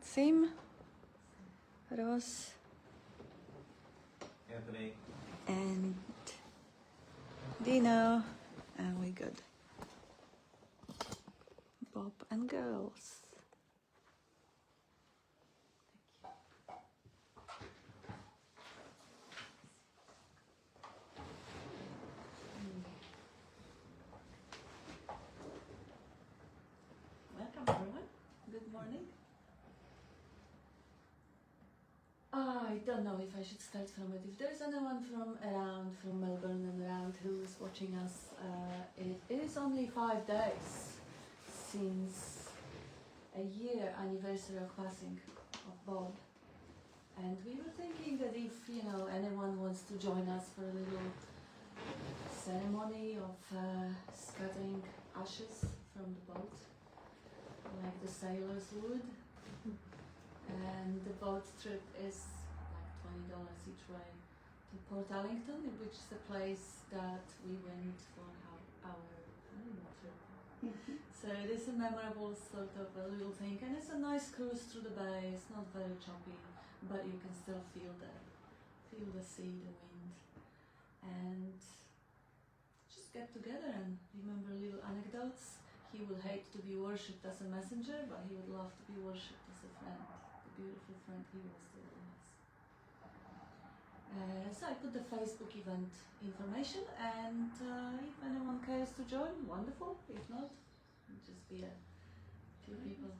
Sim, Ros, Anthony, and Dino, and we good. Bob and girls. Welcome everyone. Good morning. I don't know if I should start from it. If there's anyone from Melbourne and around who is watching us, it is only 5 days since a year anniversary of passing of Bob. And we were thinking that if, anyone wants to join us for a little ceremony of scattering ashes from the boat, like the sailors would. And the boat trip is like $20 each way to Port Allington, which is a place that we went for our honeymoon trip. So it is a memorable sort of a little thing, and it's a nice cruise through the bay. It's not very choppy, but you can still feel the sea, the wind, and just get together and remember little anecdotes. He will hate to be worshipped as a messenger, but he would love to be worshipped as a friend. Beautiful friend he was to all of us. So I put the Facebook event information, and if anyone cares to join, wonderful. If not, it'll just be a few people.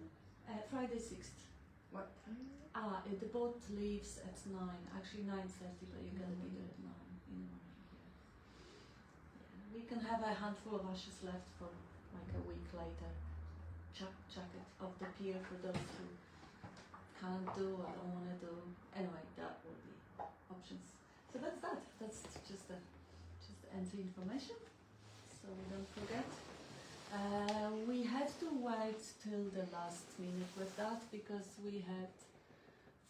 Friday 6th. What time? The boat leaves at 9, actually 9:30, but you gotta be there at 9 in the morning. Yeah. We can have a handful of ashes left for like a week later. Chuck it off the pier for those who can't do, I don't want to do. Anyway, that will be options. So that's that. That's just the entry information, so we don't forget. We had to wait till the last minute with that because we had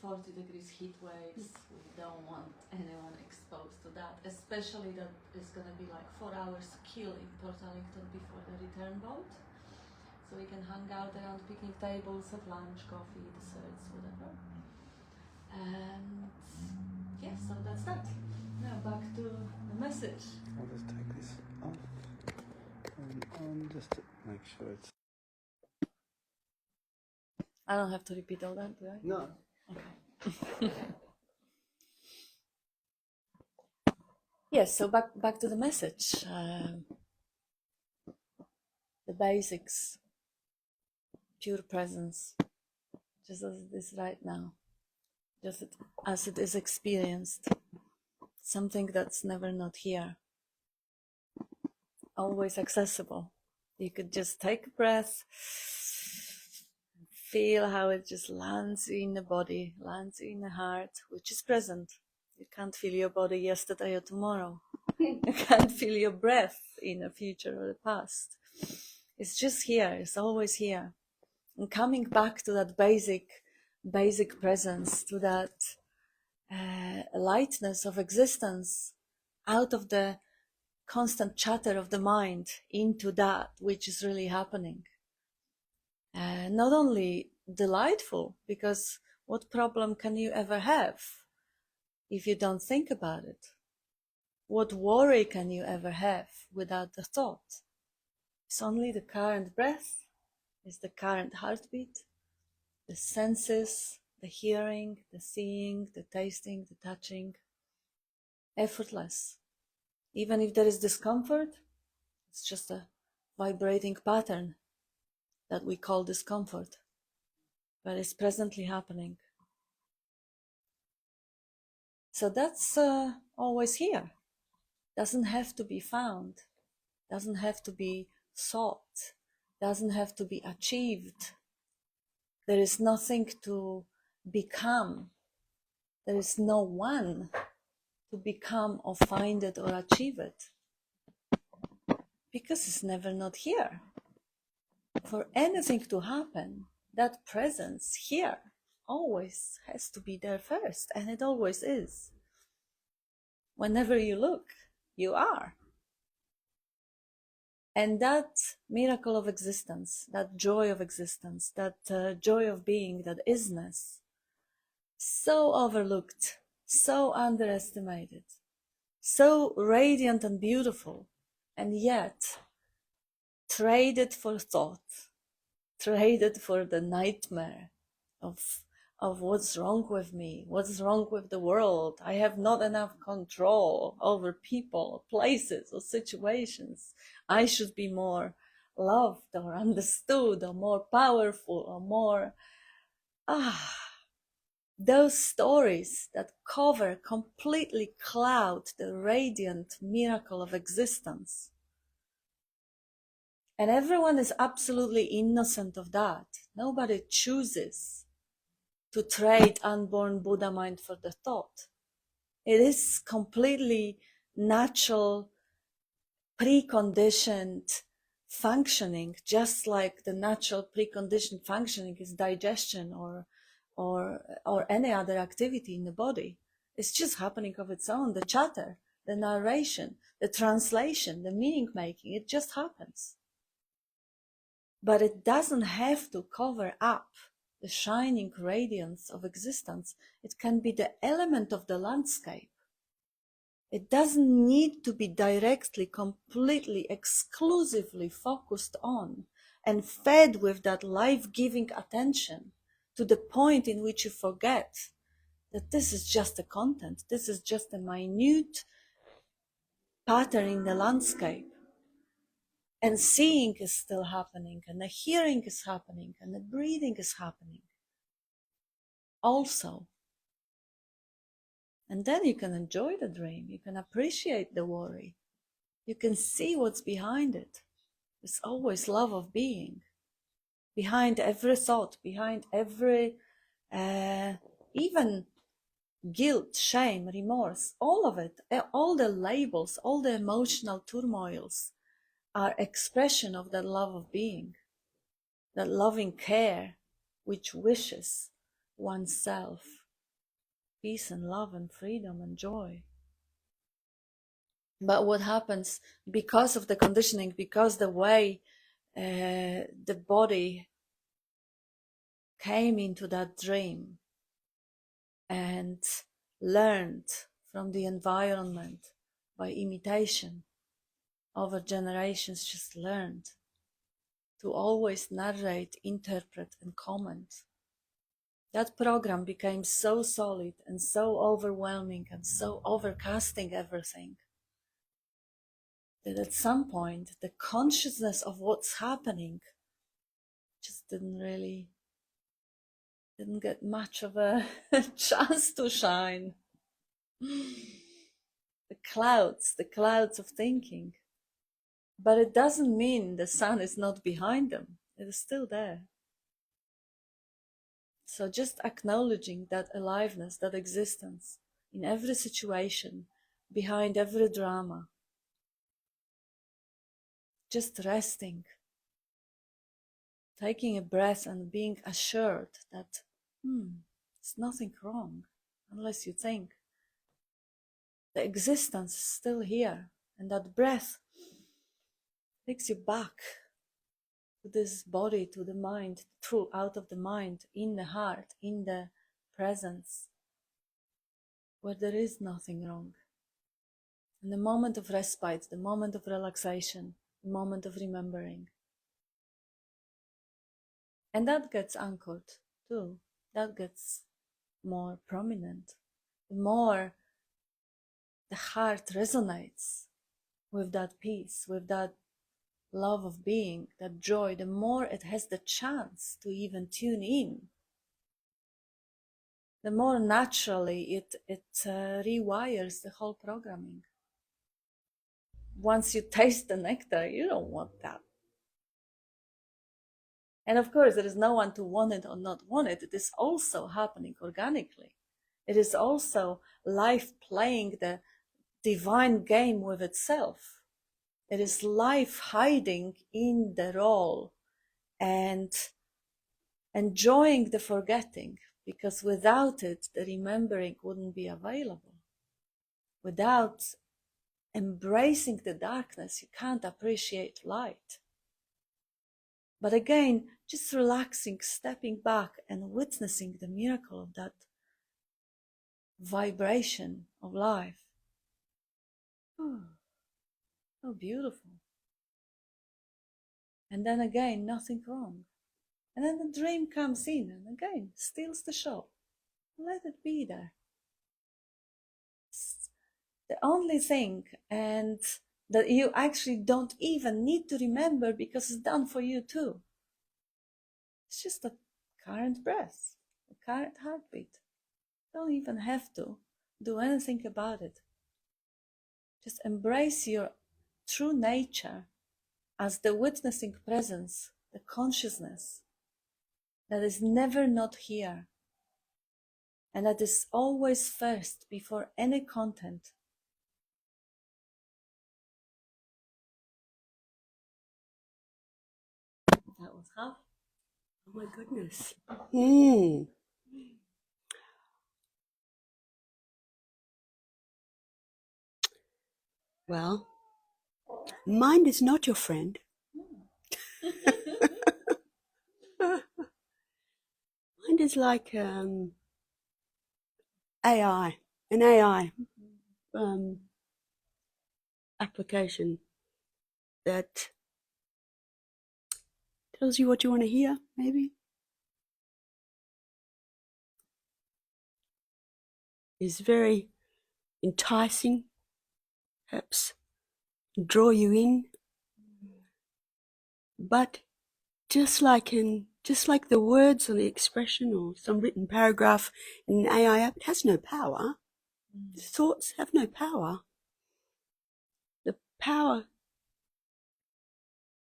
40 degrees heat waves. We don't want anyone exposed to that, especially that it's going to be like 4 hours kill in Port Allington before the return boat. So we can hang out around picnic tables, have lunch, coffee, desserts, whatever. And yeah, so that's that. Now back to the message. I'll just take this off and on just to make sure it's... I don't have to repeat all that, do I? No. Okay. Yes, so back to the message. The basics. Pure presence, just as it is right now, just as it is experienced, something that's never not here, always accessible. You could just take a breath, feel how it just lands in the body, lands in the heart, which is present. You can't feel your body yesterday or tomorrow. You can't feel your breath in the future or the past. It's just here, it's always here. And coming back to that basic presence, to that lightness of existence, out of the constant chatter of the mind, into that which is really happening. Not only delightful, because what problem can you ever have if you don't think about it? What worry can you ever have without the thought? It's only the current breath. Is the current heartbeat, the senses, the hearing, the seeing, the tasting, the touching, effortless. Even if there is discomfort, it's just a vibrating pattern that we call discomfort, but it's presently happening. So that's always here. Doesn't have to be found, doesn't have to be sought, doesn't have to be achieved. There is nothing to become. There is no one to become or find it or achieve it. Because it's never not here. For anything to happen, that presence here always has to be there first, and it always is. Whenever you look, you are. And that miracle of existence, that joy of existence, that joy of being, that isness, so overlooked, so underestimated, so radiant and beautiful, and yet traded for thought, traded for the nightmare of what's wrong with me, what's wrong with the world. I have not enough control over people, places, or situations. I should be more loved or understood or more powerful or more... Those stories that completely cloud the radiant miracle of existence. And everyone is absolutely innocent of that. Nobody chooses to trade unborn Buddha mind for the thought. It is completely natural, preconditioned functioning, just like the natural preconditioned functioning is digestion or any other activity in the body. It's just happening of its own. The chatter, the narration, the translation, the meaning making, it just happens. But it doesn't have to cover up the shining radiance of existence. It can be the element of the landscape. It doesn't need to be directly, completely, exclusively focused on and fed with that life-giving attention to the point in which you forget that this is just a content, this is just a minute pattern in the landscape. And seeing is still happening, and the hearing is happening, and the breathing is happening also. And then you can enjoy the dream, you can appreciate the worry, you can see what's behind it. There's always love of being. Behind every thought, behind every, even guilt, shame, remorse, all of it, all the labels, all the emotional turmoils are expression of that love of being, that loving care which wishes oneself peace and love and freedom and joy. But what happens because of the conditioning, because the way the body came into that dream and learned from the environment by imitation, over generations just learned to always narrate, interpret, and comment. That program became so solid and so overwhelming and so overcasting everything that at some point the consciousness of what's happening just didn't get much of a chance to shine. The clouds of thinking. But it doesn't mean the sun is not behind them. It is still there. So just acknowledging that aliveness, that existence in every situation, behind every drama. Just resting, taking a breath and being assured that there's nothing wrong unless you think. The existence is still here, and that breath takes you back to this body, to the mind, through, out of the mind, in the heart, in the presence, where there is nothing wrong. And the moment of respite, the moment of relaxation, the moment of remembering. And that gets anchored too. That gets more prominent. The more the heart resonates with that peace, with that love of being, that joy, the more it has the chance to even tune in. The more naturally it rewires the whole programming. Once you taste the nectar, you don't want that. And of course, there is no one to want it or not want it. It is also happening organically. It is also life playing the divine game with itself. It is life hiding in the role and enjoying the forgetting, because without it, the remembering wouldn't be available. Without embracing the darkness, you can't appreciate light. But again, just relaxing, stepping back and witnessing the miracle of that vibration of life. Oh, how beautiful. And then again, nothing wrong. And then the dream comes in and again steals the show. Let it be there. It's the only thing, and that you actually don't even need to remember because it's done for you too. It's just a current breath, a current heartbeat. Don't even have to do anything about it. Just embrace your true nature as the witnessing presence, the consciousness that is never not here and that is always first before any content. That was half. Oh my goodness. Well, mind is not your friend. Mind is like AI, an AI application that tells you what you want to hear, maybe. Is very enticing, perhaps draw you in. But just like the words or the expression or some written paragraph in an AI app, it has no power. Thoughts have no power. The power,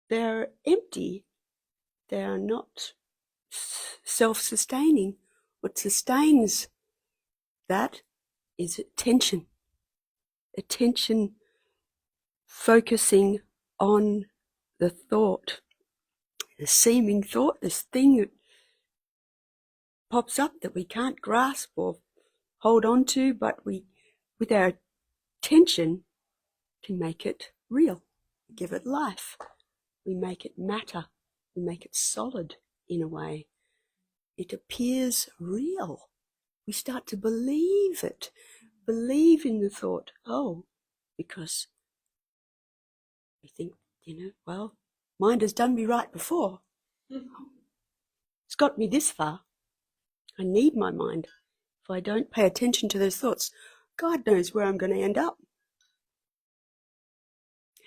they're empty. They are not self-sustaining. What sustains that is attention. Attention focusing on the thought, the seeming thought, this thing that pops up that we can't grasp or hold on to, but we, with our attention, can make it real, give it life. We make it matter. We make it solid in a way. It appears real. We start to believe it, believe in the thought. Oh, because we think, well, mind has done me right before. It's got me this far. I need my mind. If I don't pay attention to those thoughts, God knows where I'm going to end up.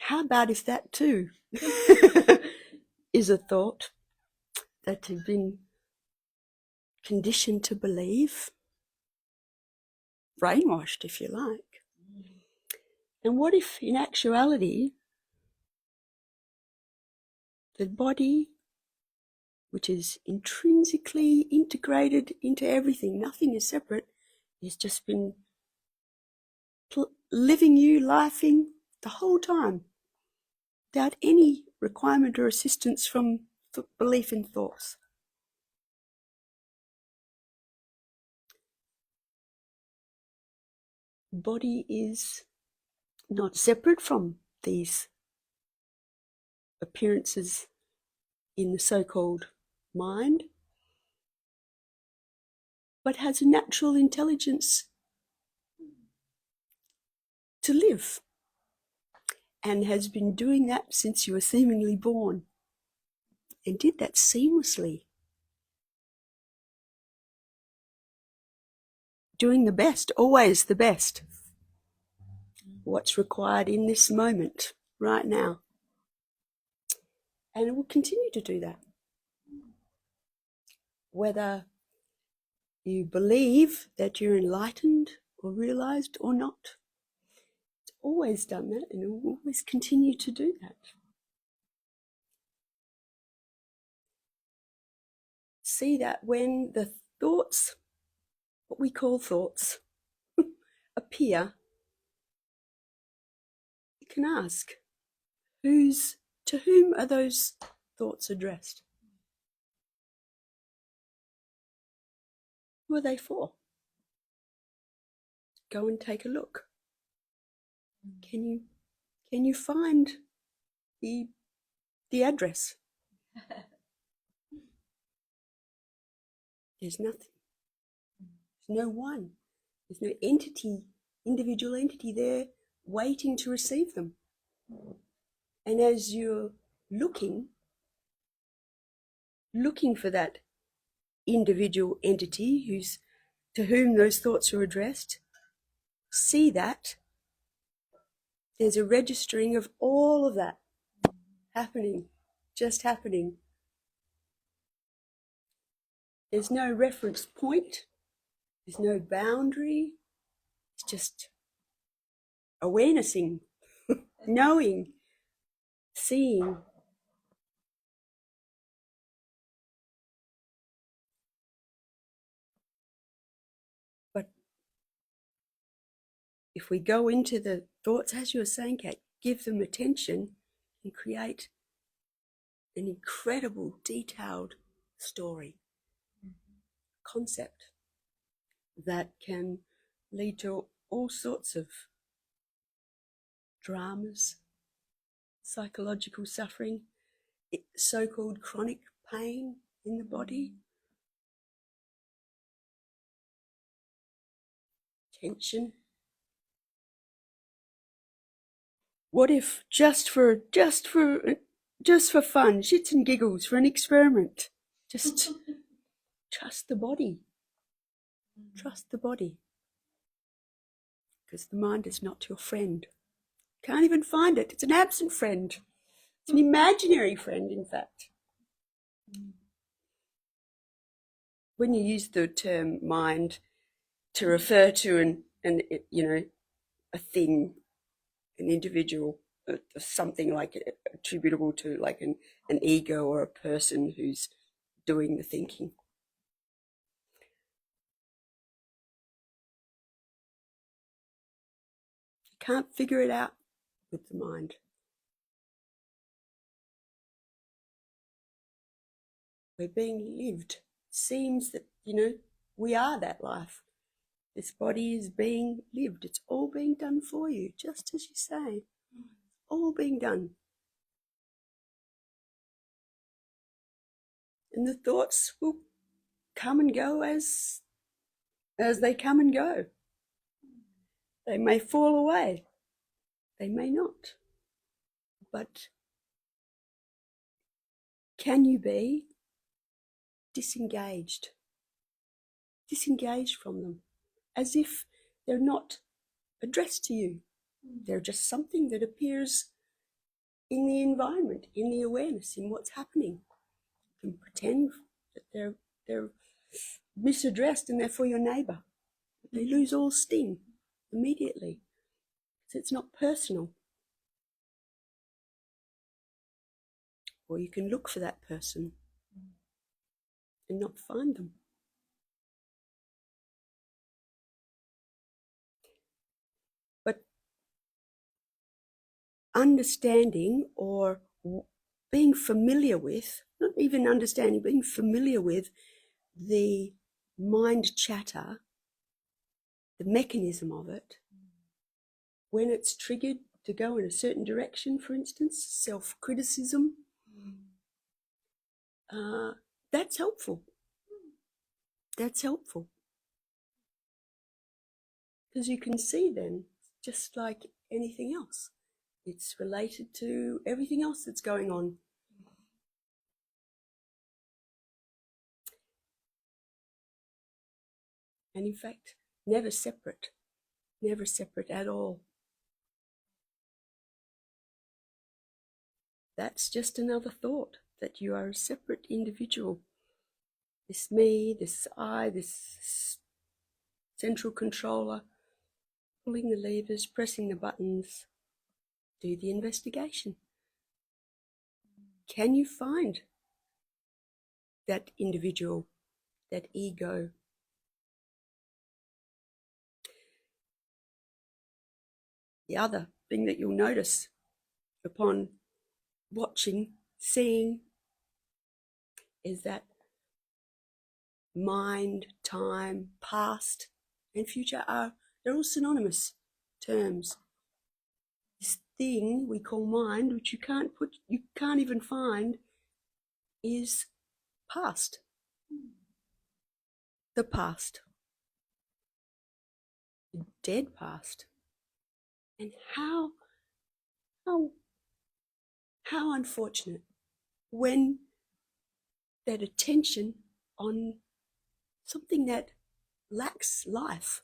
How about if that too is a thought that you've been conditioned to believe, brainwashed if you like. And what if in actuality the body, which is intrinsically integrated into everything, nothing is separate, has just been living you, laughing the whole time without any requirement or assistance from belief in thoughts. Body is not separate from these appearances in the so-called mind, but has a natural intelligence to live and has been doing that since you were seemingly born and did that seamlessly, doing the best, always the best, what's required in this moment right now, and it will continue to do that. Whether you believe that you're enlightened or realized or not, it's always done that and it will always continue to do that. See that when the thoughts, what we call thoughts, appear, you can ask, to whom are those thoughts addressed? Who are they for? Go and take a look. Can you Can you find the address? There's nothing. There's no one. There's no entity, individual entity there waiting to receive them. And as you're looking for that individual entity to whom those thoughts are addressed, see that there's a registering of all of that happening, just happening. There's no reference point, there's no boundary, it's just awarenessing, knowing, seeing. But if we go into the thoughts, as you were saying, Kat, give them attention and create an incredible, detailed story, concept that can lead to all sorts of dramas, psychological suffering, so-called chronic pain in the body, tension. What if just for fun, shits and giggles, for an experiment, just trust the body. Trust the body. Because the mind is not your friend. Can't even find it. It's an absent friend. It's an imaginary friend, in fact. When you use the term mind to refer to a thing, an individual, something like attributable to like an ego or a person who's doing the thinking. You can't figure it out with the mind. We're being lived. It seems that, we are that life. This body is being lived. It's all being done for you, just as you say. All being done. And the thoughts will come and go as they come and go. They may fall away. They may not. But can you be disengaged? Disengaged from them, as if they're not addressed to you. They're just something that appears in the environment, in the awareness, in what's happening. You can pretend that they're misaddressed and they're for your neighbour. They lose all sting immediately. So it's not personal. Or you can look for that person and not find them. But understanding or being familiar with, not even understanding, being familiar with the mind chatter, the mechanism of it, when it's triggered to go in a certain direction, for instance, self-criticism, that's helpful. That's helpful. Because you can see then, just like anything else, it's related to everything else that's going on. And in fact, never separate at all. That's just another thought, that you are a separate individual. This me, this I, this central controller, pulling the levers, pressing the buttons, do the investigation. Can you find that individual, that ego? The other thing that you'll notice upon watching, seeing, is that mind, time, past and future they're all synonymous terms. thing we call mind, which you can't even find, is past. The past. The dead past. And how unfortunate when that attention on something that lacks life,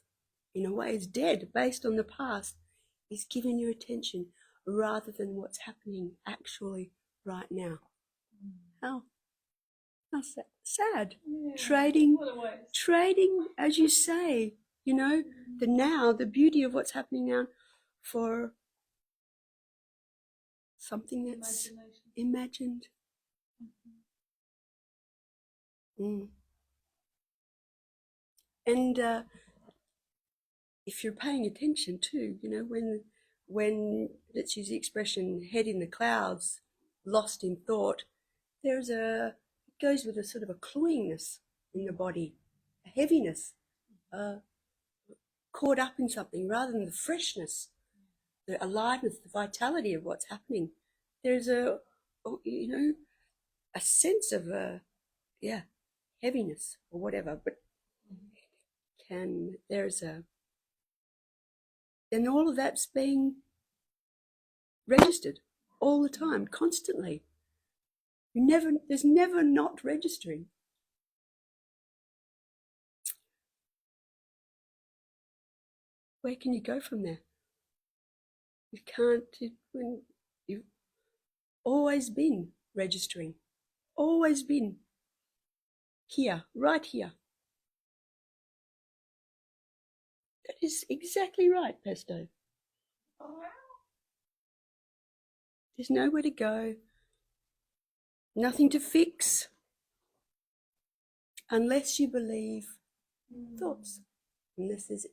in a way is dead, based on the past, is giving you attention rather than what's happening actually right now. How sad. Yeah, Trading, as you say, the now, the beauty of what's happening now, for something that's imagined. And if you're paying attention too, when let's use the expression head in the clouds, lost in thought, it goes with a sort of a cloyingness in the body, a heaviness, caught up in something rather than the freshness, the aliveness, the vitality of what's happening. There's a sense of heaviness or whatever, but and all of that's being registered all the time, constantly. There's never not registering. Where can you go from there? You can't, when you've always been registering, always been here, right here. That is exactly right, Pesto. There's nowhere to go, nothing to fix, unless you believe thoughts, unless there's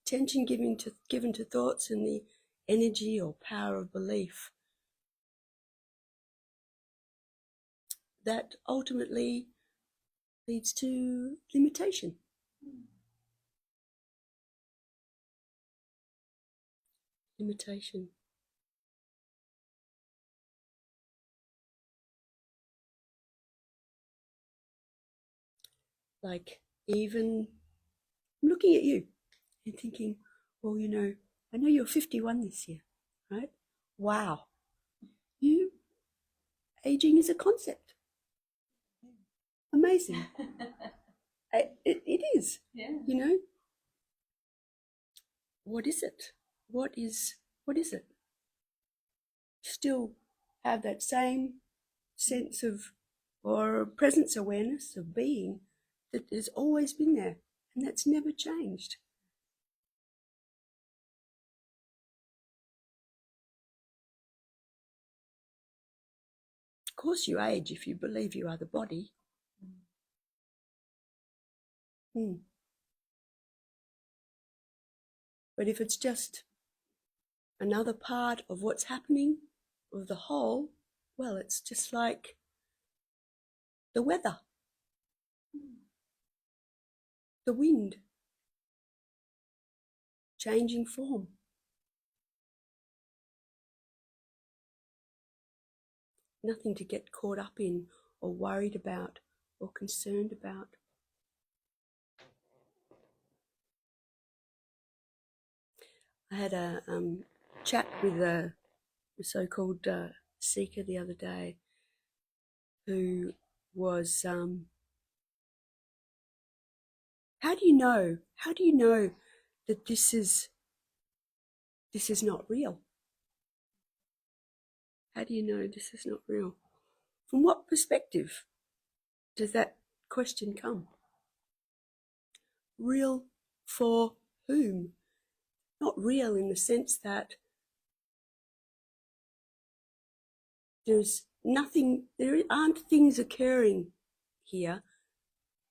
attention given to thoughts and the energy or power of belief that ultimately leads to limitation. Limitation. Like, even I'm looking at you and thinking, well, I know you're 51 this year, right? Wow. Aging is a concept. Amazing. It is. Yeah. What is it? What is it? Still have that same sense of, or presence awareness of being that has always been there, and that's never changed. Of course you age if you believe you are the body. But if it's just another part of what's happening, of the whole, well, it's just like the weather, the wind, changing form. Nothing to get caught up in or worried about or concerned about. I had a chat with a so-called seeker the other day who was, how do you know that this is not real? How do you know this is not real? From what perspective does that question come? Real for whom? Not real in the sense that there aren't things occurring here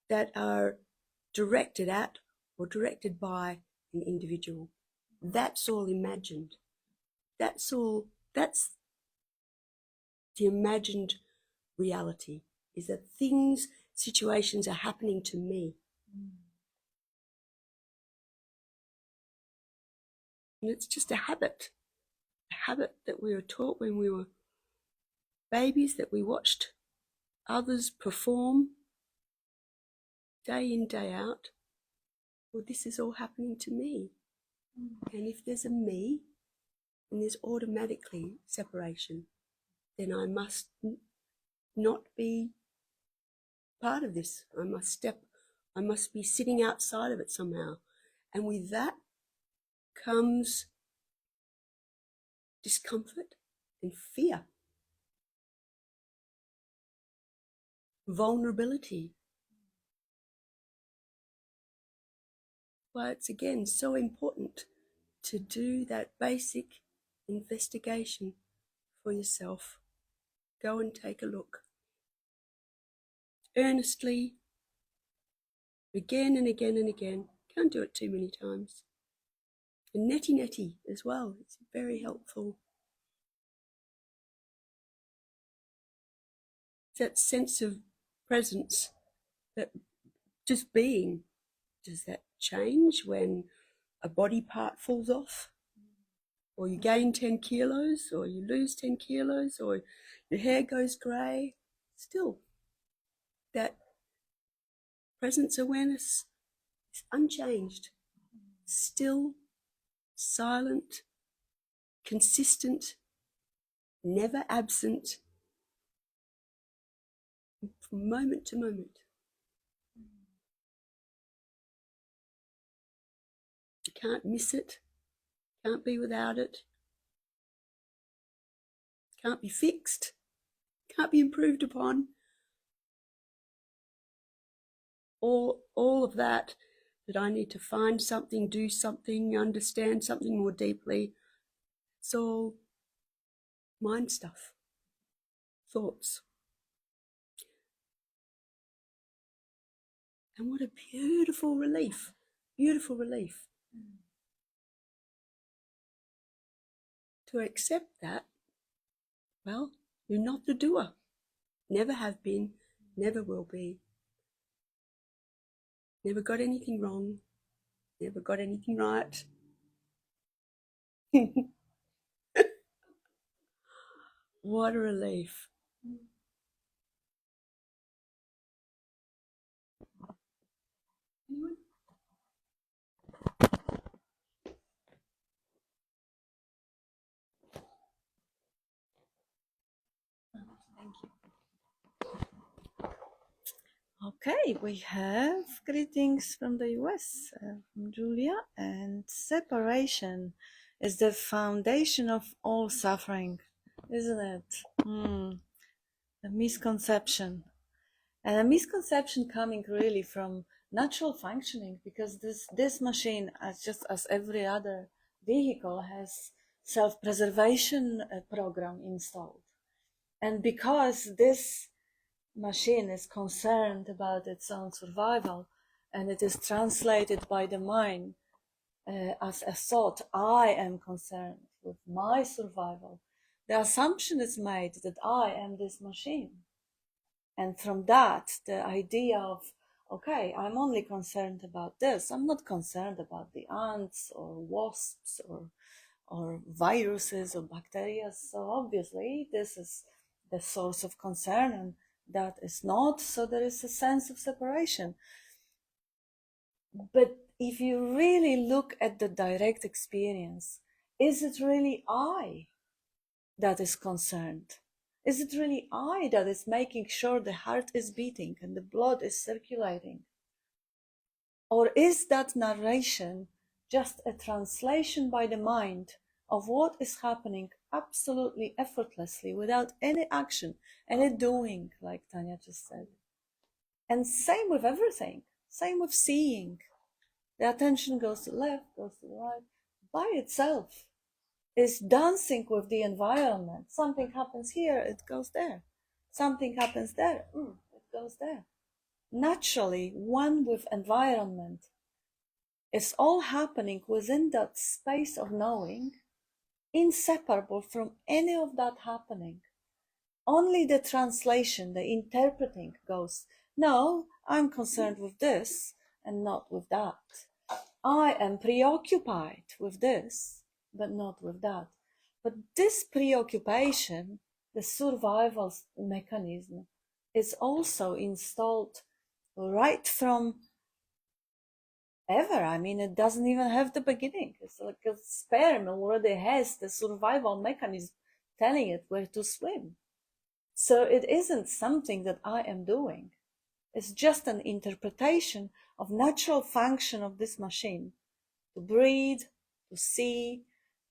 that are directed at or directed by an individual. That's all imagined. That's the imagined reality, is that situations are happening to me. And it's just a habit habit that we were taught when we were babies, that we watched others perform day in, day out. Well, this is all happening to me. And if there's a me, and there's automatically separation, then I must not be part of this. I must be sitting outside of it somehow. And with that comes discomfort and fear, vulnerability. Well, it's again so important to do that basic investigation for yourself. Go and take a look. Earnestly, again and again and again. Can't do it too many times. And neti as well. It's very helpful. That sense of presence, that just being, does that change when a body part falls off? Or you gain 10 kilos, or you lose 10 kilos, or your hair goes grey? Still, that presence awareness is unchanged, still, silent, consistent, never absent, from moment to moment. You can't miss it, can't be without it, can't be fixed, can't be improved upon. All of that I need to find something, do something, understand something more deeply, it's all mind stuff, thoughts. And what a beautiful relief, beautiful relief. To accept that, well, you're not the doer. Never have been, never will be. Never got anything wrong, never got anything right. What a relief. Anyone? Thank you. Okay, we have greetings from the US, from Julia, and separation is the foundation of all suffering, isn't it? A misconception. And a misconception coming really from natural functioning, because this machine, as every other vehicle, has self-preservation program installed. And because this machine is concerned about its own survival, and it is translated by the mind as a thought, I am concerned with my survival, the assumption is made that I am this machine. And from that, the idea of, okay, I'm only concerned about this. I'm not concerned about the ants or wasps or viruses or bacteria. So obviously this is the source of concern, and that is not. So there is a sense of separation. But if you really look at the direct experience, is it really I that is concerned? Is it really I that is making sure the heart is beating and the blood is circulating? Or is that narration just a translation by the mind of what is happening absolutely effortlessly, without any action, any doing, like Tanya just said? And same with everything, same with seeing. The attention goes to the left, goes to the right, by itself. Is dancing with the environment. Something happens here, it goes there. Something happens there, it goes there. Naturally, one with environment. It's all happening within that space of knowing, inseparable from any of that happening. Only the translation, the interpreting goes, no, I'm concerned with this and not with that. I am preoccupied with this, but not with that. But this preoccupation, the survival mechanism, is also installed right from ever. I mean, it doesn't even have the beginning. It's like a sperm already has the survival mechanism telling it where to swim. So it isn't something that I am doing. It's just an interpretation of natural function of this machine to breathe, to see,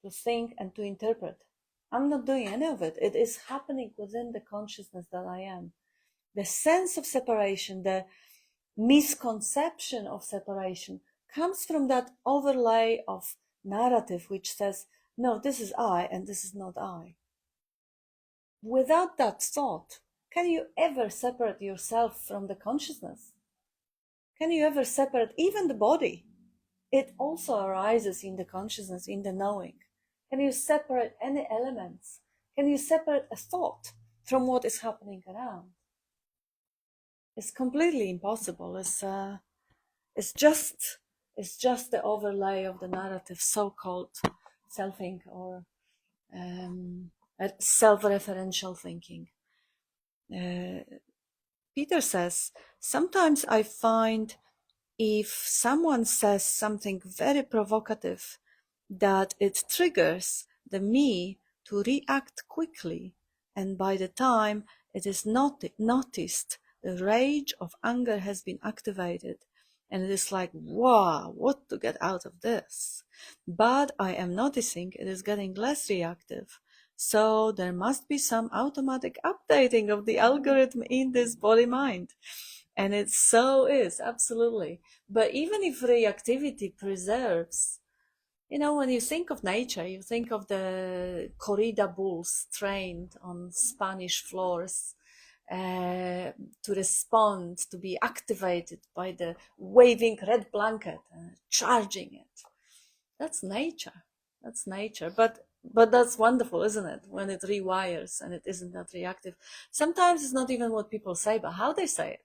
to think, and to interpret. I'm not doing any of it. It is happening within the consciousness that I am. The sense of separation, the misconception of separation comes from that overlay of narrative which says, no, this is I and this is not I. Without that thought, can you ever separate yourself from the consciousness? Can you ever separate even the body? It also arises in the consciousness, in the knowing. Can you separate any elements? Can you separate a thought from what is happening around? It's completely impossible. It's just the overlay of the narrative, so-called selfing or self-referential thinking. Peter says, sometimes I find if someone says something very provocative, that it triggers the me to react quickly, and by the time it is not noticed, the rage of anger has been activated, and it is like, wow, what to get out of this? But I am noticing it is getting less reactive, so there must be some automatic updating of the algorithm in this body-mind. And it so is, absolutely. But even if reactivity preserves, you know, when you think of nature, you think of the corrida bulls trained on Spanish floors to respond, to be activated by the waving red blanket, charging it. That's nature. That's nature. But that's wonderful, isn't it? When it rewires and it isn't that reactive. Sometimes it's not even what people say, but how they say it.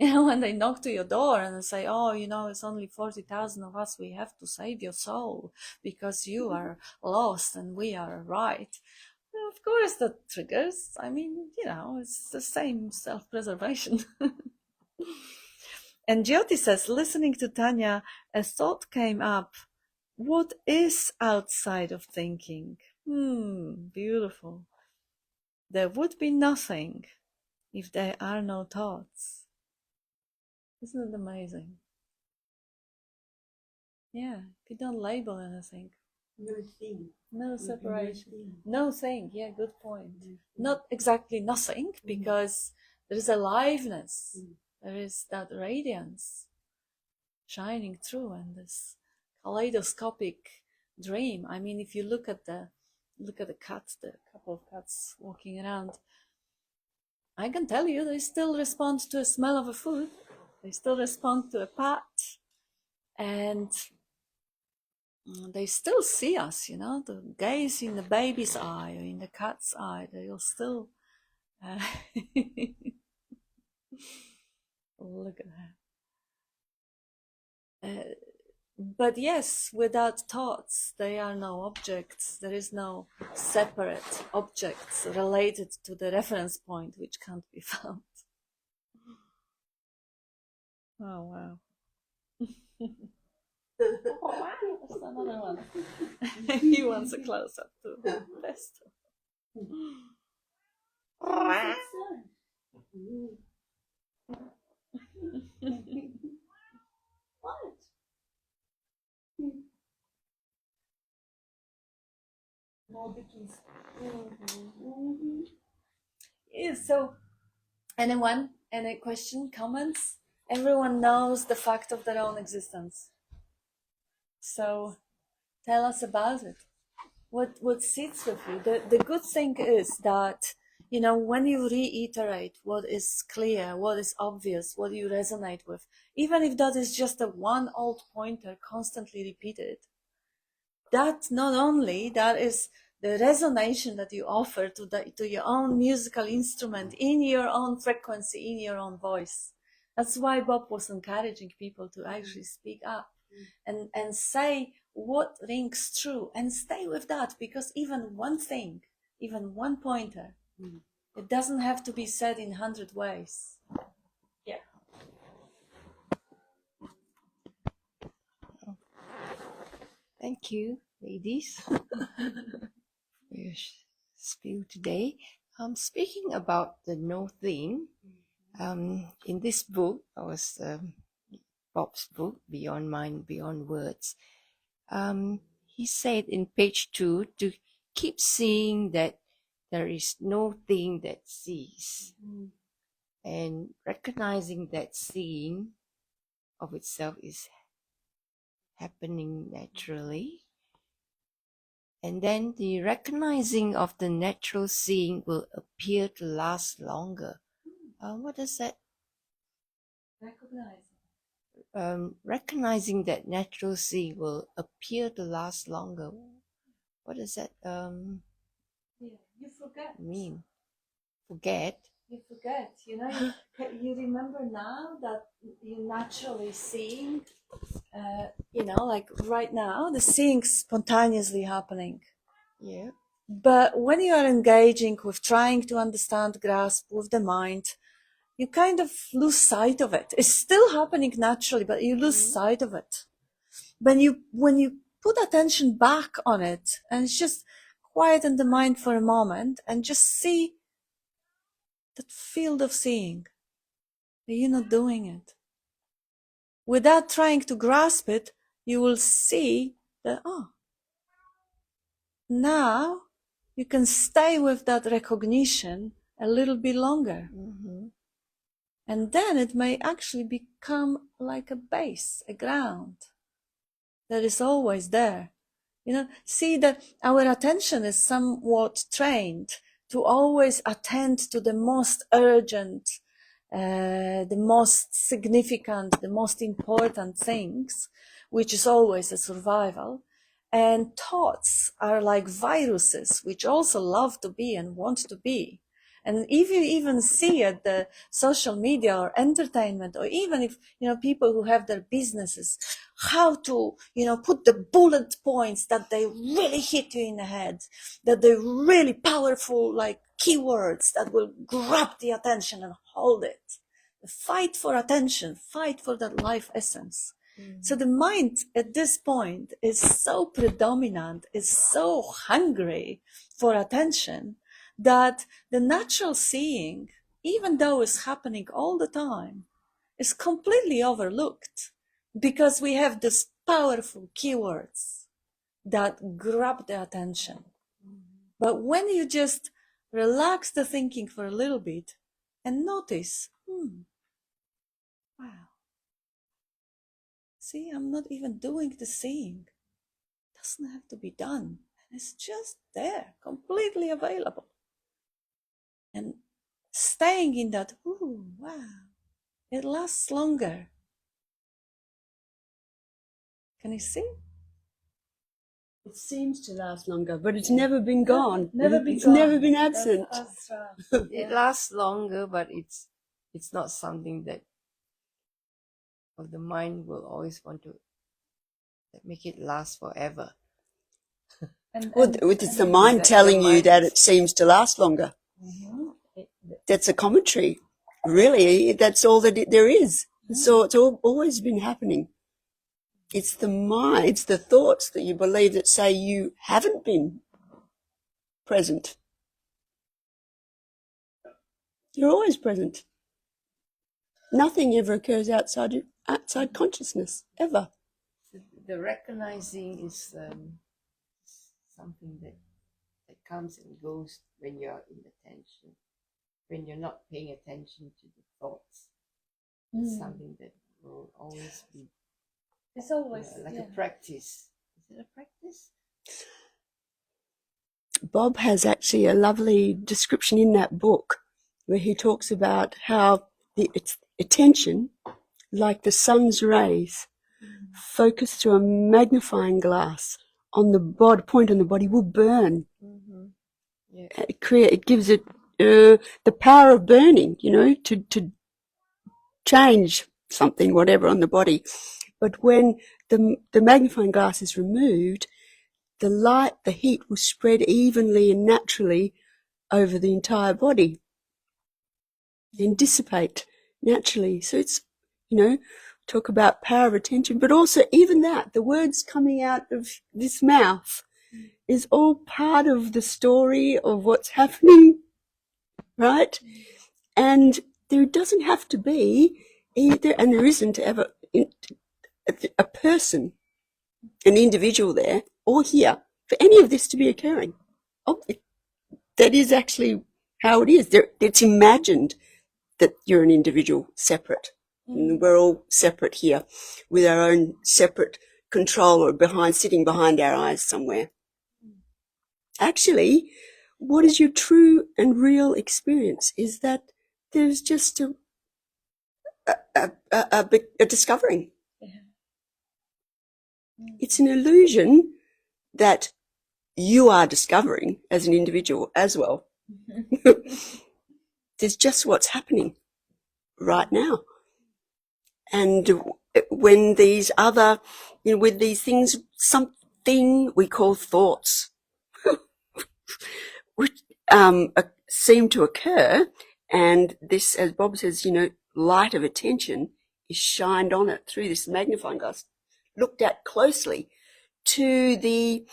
You know, when they knock to your door and they say, oh, you know, it's only 40,000 of us, we have to save your soul because you are lost and we are right. Well, of course that triggers. I mean, you know, it's the same self-preservation. And Jyoti says, listening to Tanya, a thought came up. What is outside of thinking? Beautiful. There would be nothing if there are no thoughts. Isn't it amazing? Yeah, if you don't label anything. No thing. No separation. Thing. No thing. Yeah, good point. Not exactly nothing, because there is aliveness. There is that radiance shining through, and this kaleidoscopic dream. I mean, if you look at the cats, the couple of cats walking around, I can tell you they still respond to a smell of a food. They still respond to a pat, and they still see us, you know, the gaze in the baby's eye or in the cat's eye, they'll still look at her. But yes, without thoughts, there are no objects. There is no separate objects related to the reference point which can't be found. Oh, wow. That's another one. He wants a close-up too. Best. What? Yeah, so anyone, any question, comments? Everyone knows the fact of their own existence. So tell us about it. What sits with you? The good thing is that, you know, when you reiterate what is clear, what is obvious, what you resonate with, even if that is just a one old pointer constantly repeated, that not only that is the resonation that you offer to your own musical instrument in your own frequency, in your own voice. That's why Bob was encouraging people to actually speak up and say what rings true, and stay with that, because even one thing, even one pointer, it doesn't have to be said in 100 ways. Yeah. Thank you, ladies, for your spiel today. Speaking about the no thing, in this book, Bob's book, Beyond Mind, Beyond Words, he said in page 2 to keep seeing that there is no thing that sees, and recognizing that seeing of itself is happening naturally. And then the recognizing of the natural seeing will appear to last longer. What does that? Recognizing that natural seeing will appear to last longer. What does that You forget. mean? Forget? You forget. You know, you remember now that you naturally seeing. Like right now, the seeing's spontaneously happening. Yeah. But when you are engaging with trying to understand, grasp with the mind, you kind of lose sight of it. It's still happening naturally, but you lose sight of it. When you put attention back on it and just quieten the mind for a moment and just see that field of seeing, that you're not doing it. Without trying to grasp it, you will see that, now you can stay with that recognition a little bit longer. And then it may actually become like a base, a ground that is always there. See that our attention is somewhat trained to always attend to the most urgent, the most significant, the most important things, which is always a survival. And thoughts are like viruses, which also love to be and want to be. And if you even see at the social media or entertainment, or even if, people who have their businesses, how to, put the bullet points that they really hit you in the head, that they're really powerful, like keywords that will grab the attention and hold it. Fight for attention, fight for that life essence. So the mind at this point is so predominant, is so hungry for attention, that the natural seeing, even though it's happening all the time, is completely overlooked, because we have these powerful keywords that grab the attention. But when you just relax the thinking for a little bit and notice, wow, see, I'm not even doing the seeing. It doesn't have to be done. And it's just there, completely available. And staying in that, wow, it lasts longer. Can you see? It seems to last longer, but it's never been gone. It's gone. never been absent. That's right. It lasts longer, but it's not something that the mind will always want to make it last forever. It's the mind telling you that it seems to last longer. That's a commentary. Really, that's all that there is. So it's always been happening. It's the mind, it's the thoughts that you believe that say you haven't been present. You're always present. Nothing ever occurs outside consciousness, ever. The recognizing is something that comes and goes when you're in attention, when you're not paying attention to the thoughts. It's something that will always be. It's always like a practice. Is it a practice? Bob has actually a lovely description in that book where he talks about how it's attention, like the sun's rays, focused through a magnifying glass on the point on the body, will burn. Yeah. It gives it the power of burning, to change something, whatever, on the body. But when the magnifying glass is removed, the light, the heat will spread evenly and naturally over the entire body and dissipate naturally. So it's, talk about power of attention, but also even that, the words coming out of this mouth is all part of the story of what's happening, right? And there doesn't have to be either, and there isn't ever a person, an individual there or here for any of this to be occurring. That is actually how it is. It's imagined that you're an individual separate. And we're all separate here with our own separate controller sitting behind our eyes somewhere. Actually, what is your true and real experience is that there's just a discovering. It's an illusion that you are discovering as an individual as well. There's just what's happening right now. And when these other, with these things, something we call thoughts, which seem to occur, and this, as Bob says, light of attention is shined on it through this magnifying glass, looked at closely to the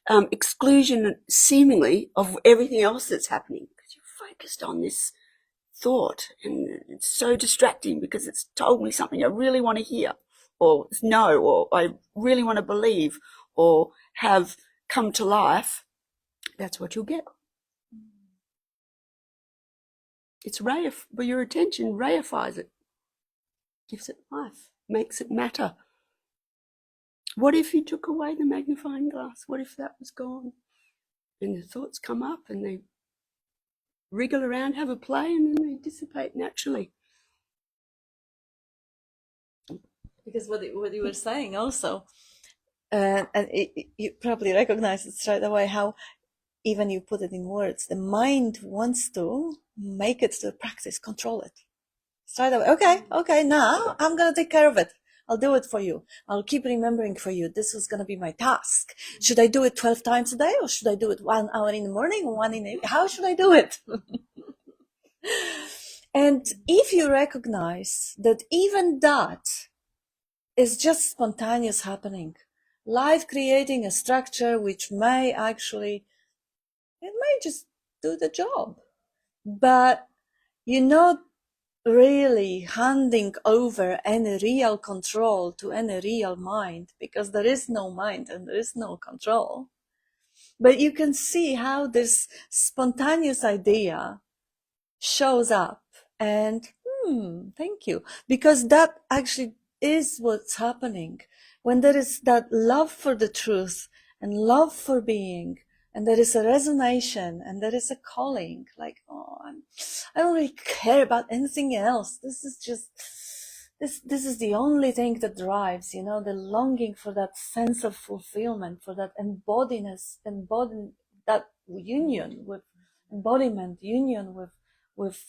exclusion, seemingly, of everything else that's happening, because you're focused on this thought, and it's so distracting because it's told me something I really want to hear, or know, or I really want to believe, or have come to life. That's what you'll get. It's but your attention reifies it, gives it life, makes it matter. What if you took away the magnifying glass? What if that was gone? And the thoughts come up and they wriggle around, have a play, and then they dissipate naturally. Because what you were saying also, and you probably recognize it straight away, how even you put it in words, the mind wants to make it to practice, control it. Straight away, okay, now I'm going to take care of it. I'll do it for you. I'll keep remembering for you. This was going to be my task. Should I do it 12 times a day, or should I do it 1 hour in the morning, 1 in the evening? How should I do it? And if you recognize that even that is just spontaneous happening, life creating a structure which may just do the job, but you're not really handing over any real control to any real mind, because there is no mind and there is no control. But you can see how this spontaneous idea shows up, and thank you, because that actually is what's happening when there is that love for the truth and love for being, and there is a resonation, and there is a calling, like, I don't really care about anything else. This is the only thing that drives, the longing for that sense of fulfillment, for that embodying that union with embodiment, union with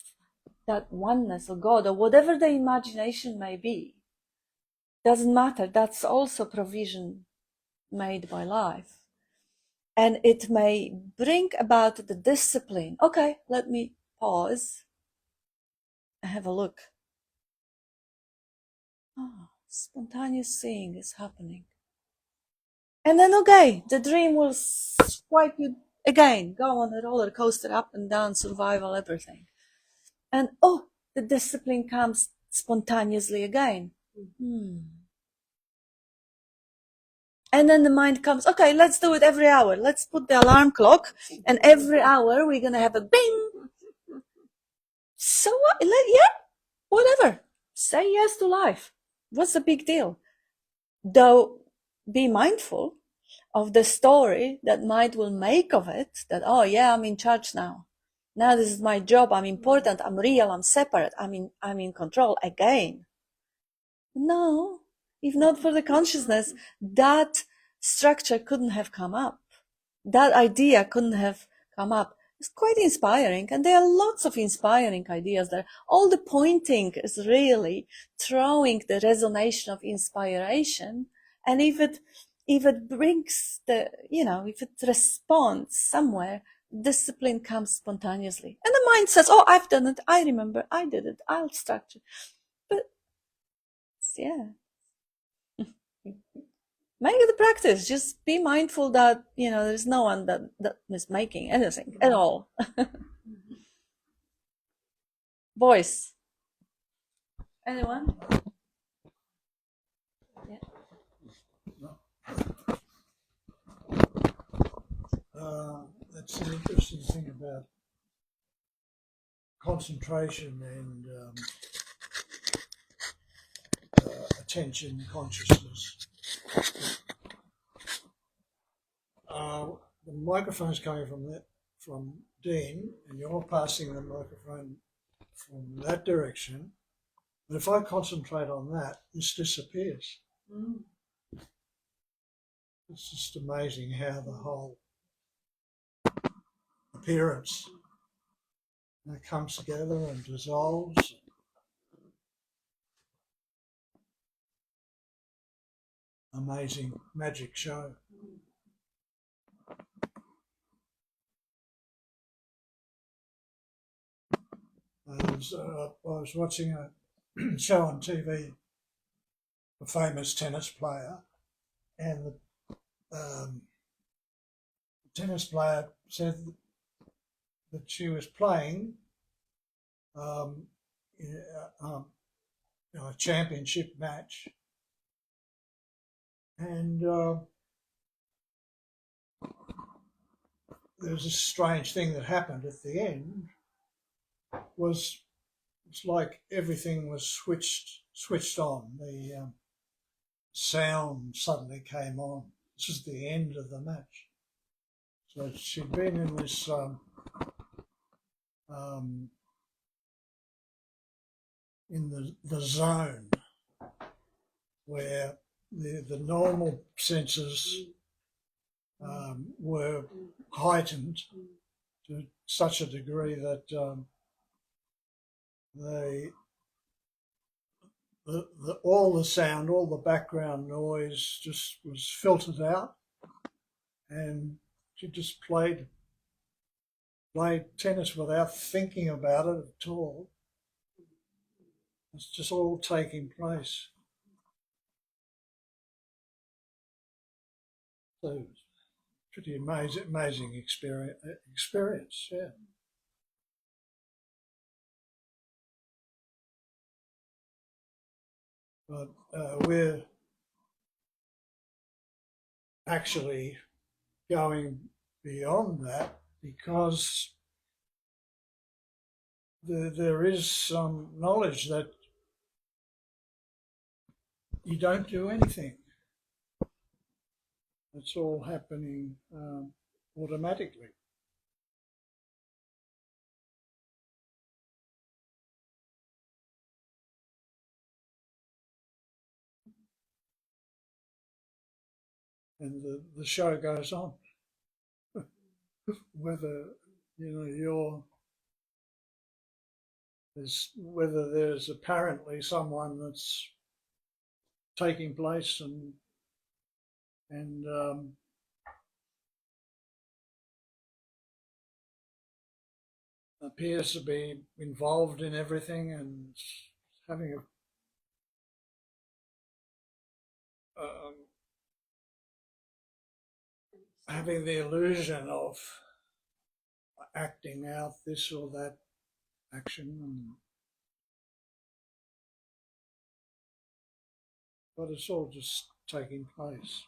that oneness or God, or whatever the imagination may be. Doesn't matter. That's also provision made by life. And it may bring about the discipline. Okay, let me pause and have a look. Spontaneous seeing is happening. And then, the dream will swipe you again, go on a roller coaster, up and down, survival, everything. And the discipline comes spontaneously again. And then the mind comes, okay, let's do it every hour. Let's put the alarm clock, and every hour we're going to have a bing. So what? Whatever. Say yes to life. What's the big deal? Though, be mindful of the story that mind will make of it, that, I'm in charge now. Now this is my job. I'm important. I'm real. I'm separate. I'm in control again. No. If not for the consciousness, that structure couldn't have come up. That idea couldn't have come up. It's quite inspiring, and there are lots of inspiring ideas there. All the pointing is really throwing the resonation of inspiration And if it brings if it responds somewhere, discipline comes spontaneously. And the mind says, oh, I've done it, I remember, I did it, I'll structure. But yeah. Make it a practice. Just be mindful that, there's no one that is making anything at all. Voice. Anyone? Yeah. That's an interesting thing about concentration and attention consciousness. The microphone's coming from Dean, and you're passing the microphone from that direction. But if I concentrate on that, this disappears. Mm. It's just amazing how the whole appearance comes together and dissolves. Amazing magic show. I was watching a show on TV, a famous tennis player, and the tennis player said that she was playing a championship match, and there was a strange thing that happened at the end. It's like everything was switched on. The sound suddenly came on. This is the end of the match. So she'd been in this in the zone where the normal senses were heightened to such a degree that all the sound, all the background noise just was filtered out, and she just played tennis without thinking about it at all. It's just all taking place. So pretty amazing experience, yeah. But we're actually going beyond that, because there is some knowledge that you don't do anything. It's all happening automatically. And the show goes on. Whether whether there's apparently someone that's taking place and appears to be involved in everything and having having the illusion of acting out this or that action, but it's all just taking place.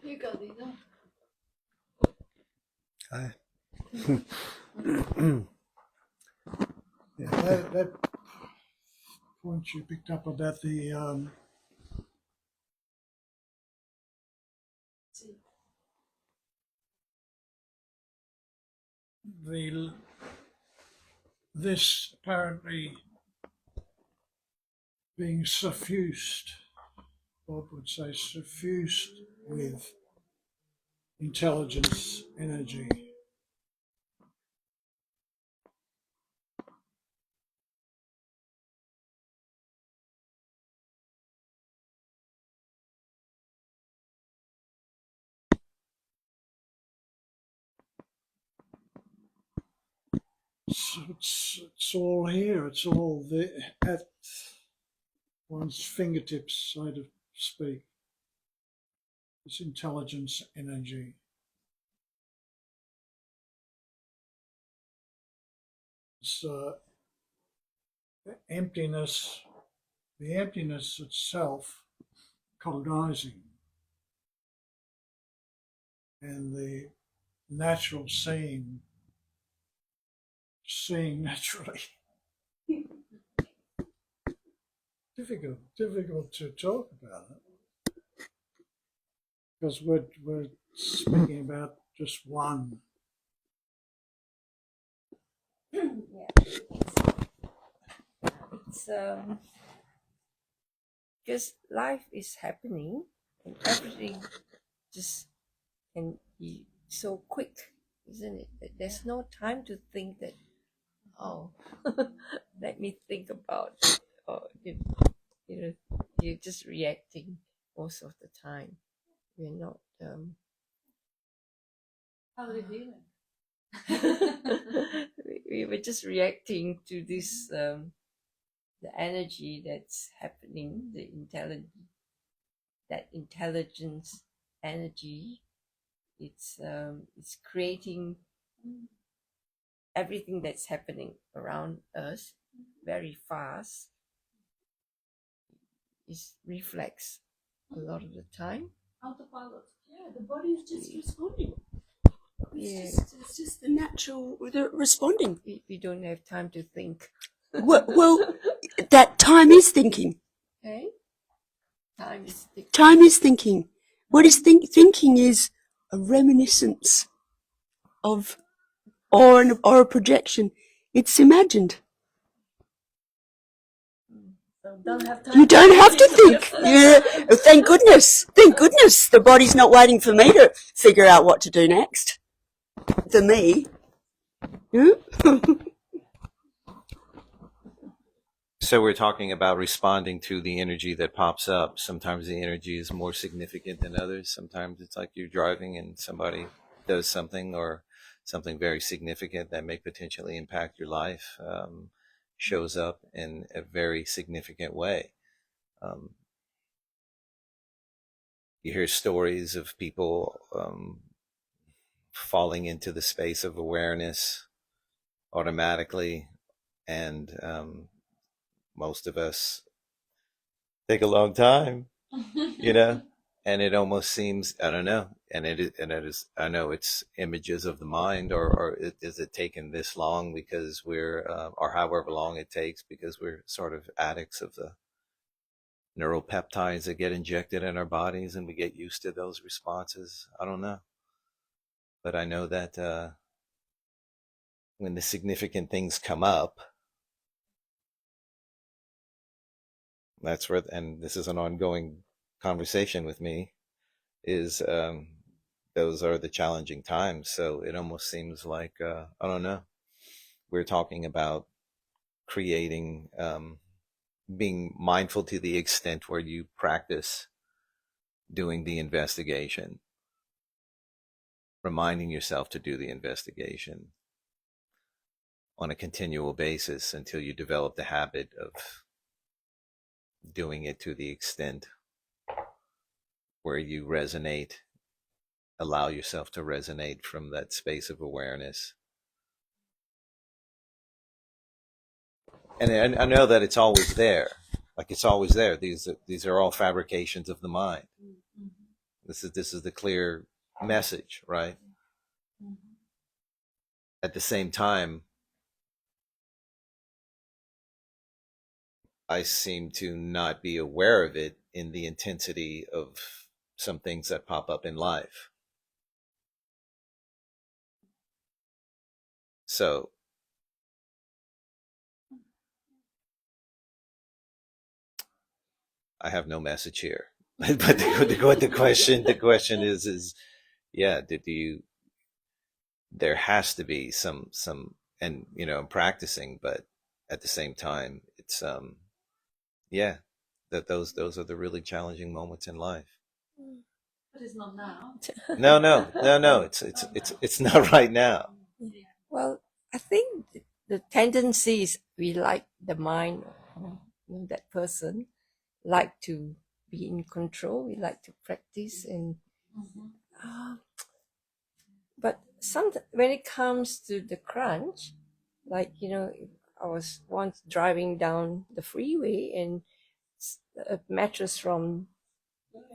You go, Dino. Hi. Yeah, that point you picked up about this apparently being suffused, Bob would say, suffused with intelligence, energy. It's all here. It's all there at one's fingertips, so to speak. This intelligence energy. It's emptiness, the emptiness itself cognizing, and the natural seeing naturally. difficult to talk about it, because we're speaking about just one. It's because life is happening and everything just can be so quick, isn't it? That there's no time to think that, oh, let me think about it. Or you're just reacting most of the time. We're not. How are you feeling? We were just reacting to this, the energy that's happening, that intelligence energy. It's creating everything that's happening around us very fast. It reflects a lot of the time. Autopilot. Yeah, the body is just responding. Yeah. It's just the natural responding. We don't have time to think. Well, that time is thinking. Okay? Time is thinking. Time is thinking. What is thinking is a reminiscence of, or a projection. It's imagined. So don't have time. You don't have to think. Yeah. Thank goodness. Thank goodness the body's not waiting for me to figure out what to do next. For me. Yeah. So we're talking about responding to the energy that pops up. Sometimes the energy is more significant than others. Sometimes it's like you're driving and somebody does something or something very significant that may potentially impact your life, shows up in a very significant way. You hear stories of people falling into the space of awareness automatically, and most of us take a long time, and it almost seems, I don't know, and it is, I know it's images of the mind, or is it taken this long because we're, or however long it takes, because we're sort of addicts of the neuropeptides that get injected in our bodies and we get used to those responses. I don't know. But I know that when the significant things come up, that's where, and this is an ongoing conversation with me, is those are the challenging times. So it almost seems like, I don't know, we're talking about creating, being mindful to the extent where you practice doing the investigation, reminding yourself to do the investigation on a continual basis until you develop the habit of doing it to the extent where you resonate, allow yourself to resonate from that space of awareness. And I know that it's always there, like it's always there. These are all fabrications of the mind. This is the clear message, right? At the same time, I seem to not be aware of it in the intensity of some things that pop up in life. So I have no message here. But the question is, yeah, there has to be some, and I'm practicing, but at the same time, it's, yeah, that those are the really challenging moments in life. But it's not now. No, it's not right now. Well, I think the tendency is we like the mind, that person, like to be in control. We like to practice, and but when it comes to the crunch, like I was once driving down the freeway and a mattress from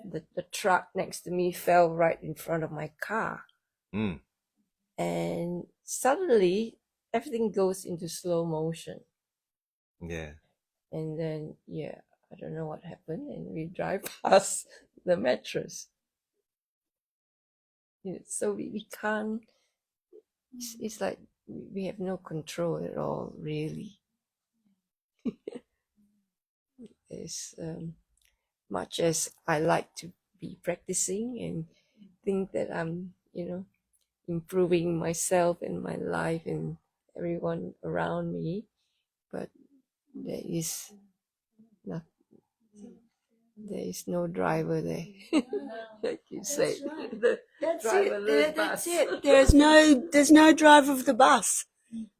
the truck next to me fell right in front of my car. And suddenly everything goes into slow motion. Yeah. And then, I don't know what happened, and we drive past the mattress. So we can't, it's like we have no control at all, really. As much as I like to be practicing and think that I'm, improving myself and my life and everyone around me, but there is no driver there. Like you say, the driverless bus. That's it. There's no driver of the bus.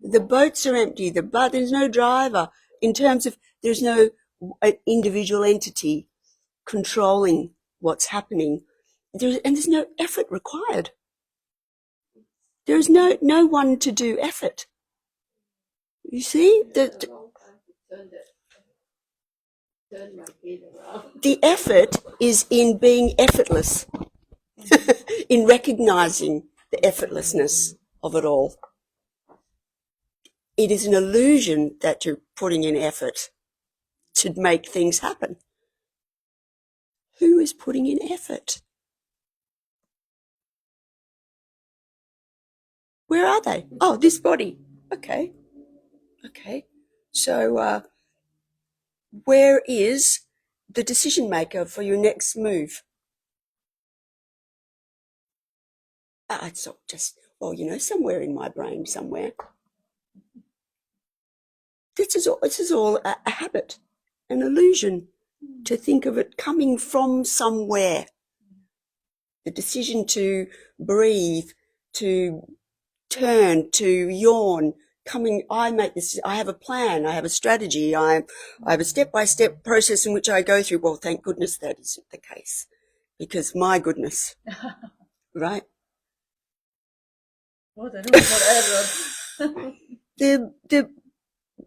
The boats are empty. There's no driver. In terms of, there's no individual entity controlling what's happening. There's no effort required. There's no one to do effort. You see? The effort is in being effortless, in recognizing the effortlessness of it all. It is an illusion that you're putting in effort to make things happen. Who is putting in effort? Where are they? Oh, this body. Okay. So, where is the decision maker for your next move? It's not just, somewhere in my brain somewhere. This is all a habit, an illusion, to think of it coming from somewhere. The decision to breathe, to turn, to yawn, I make this, I have a plan, I have a strategy, I have a step-by-step process in which I go through. Well, thank goodness that isn't the case, because my goodness, right? What an error.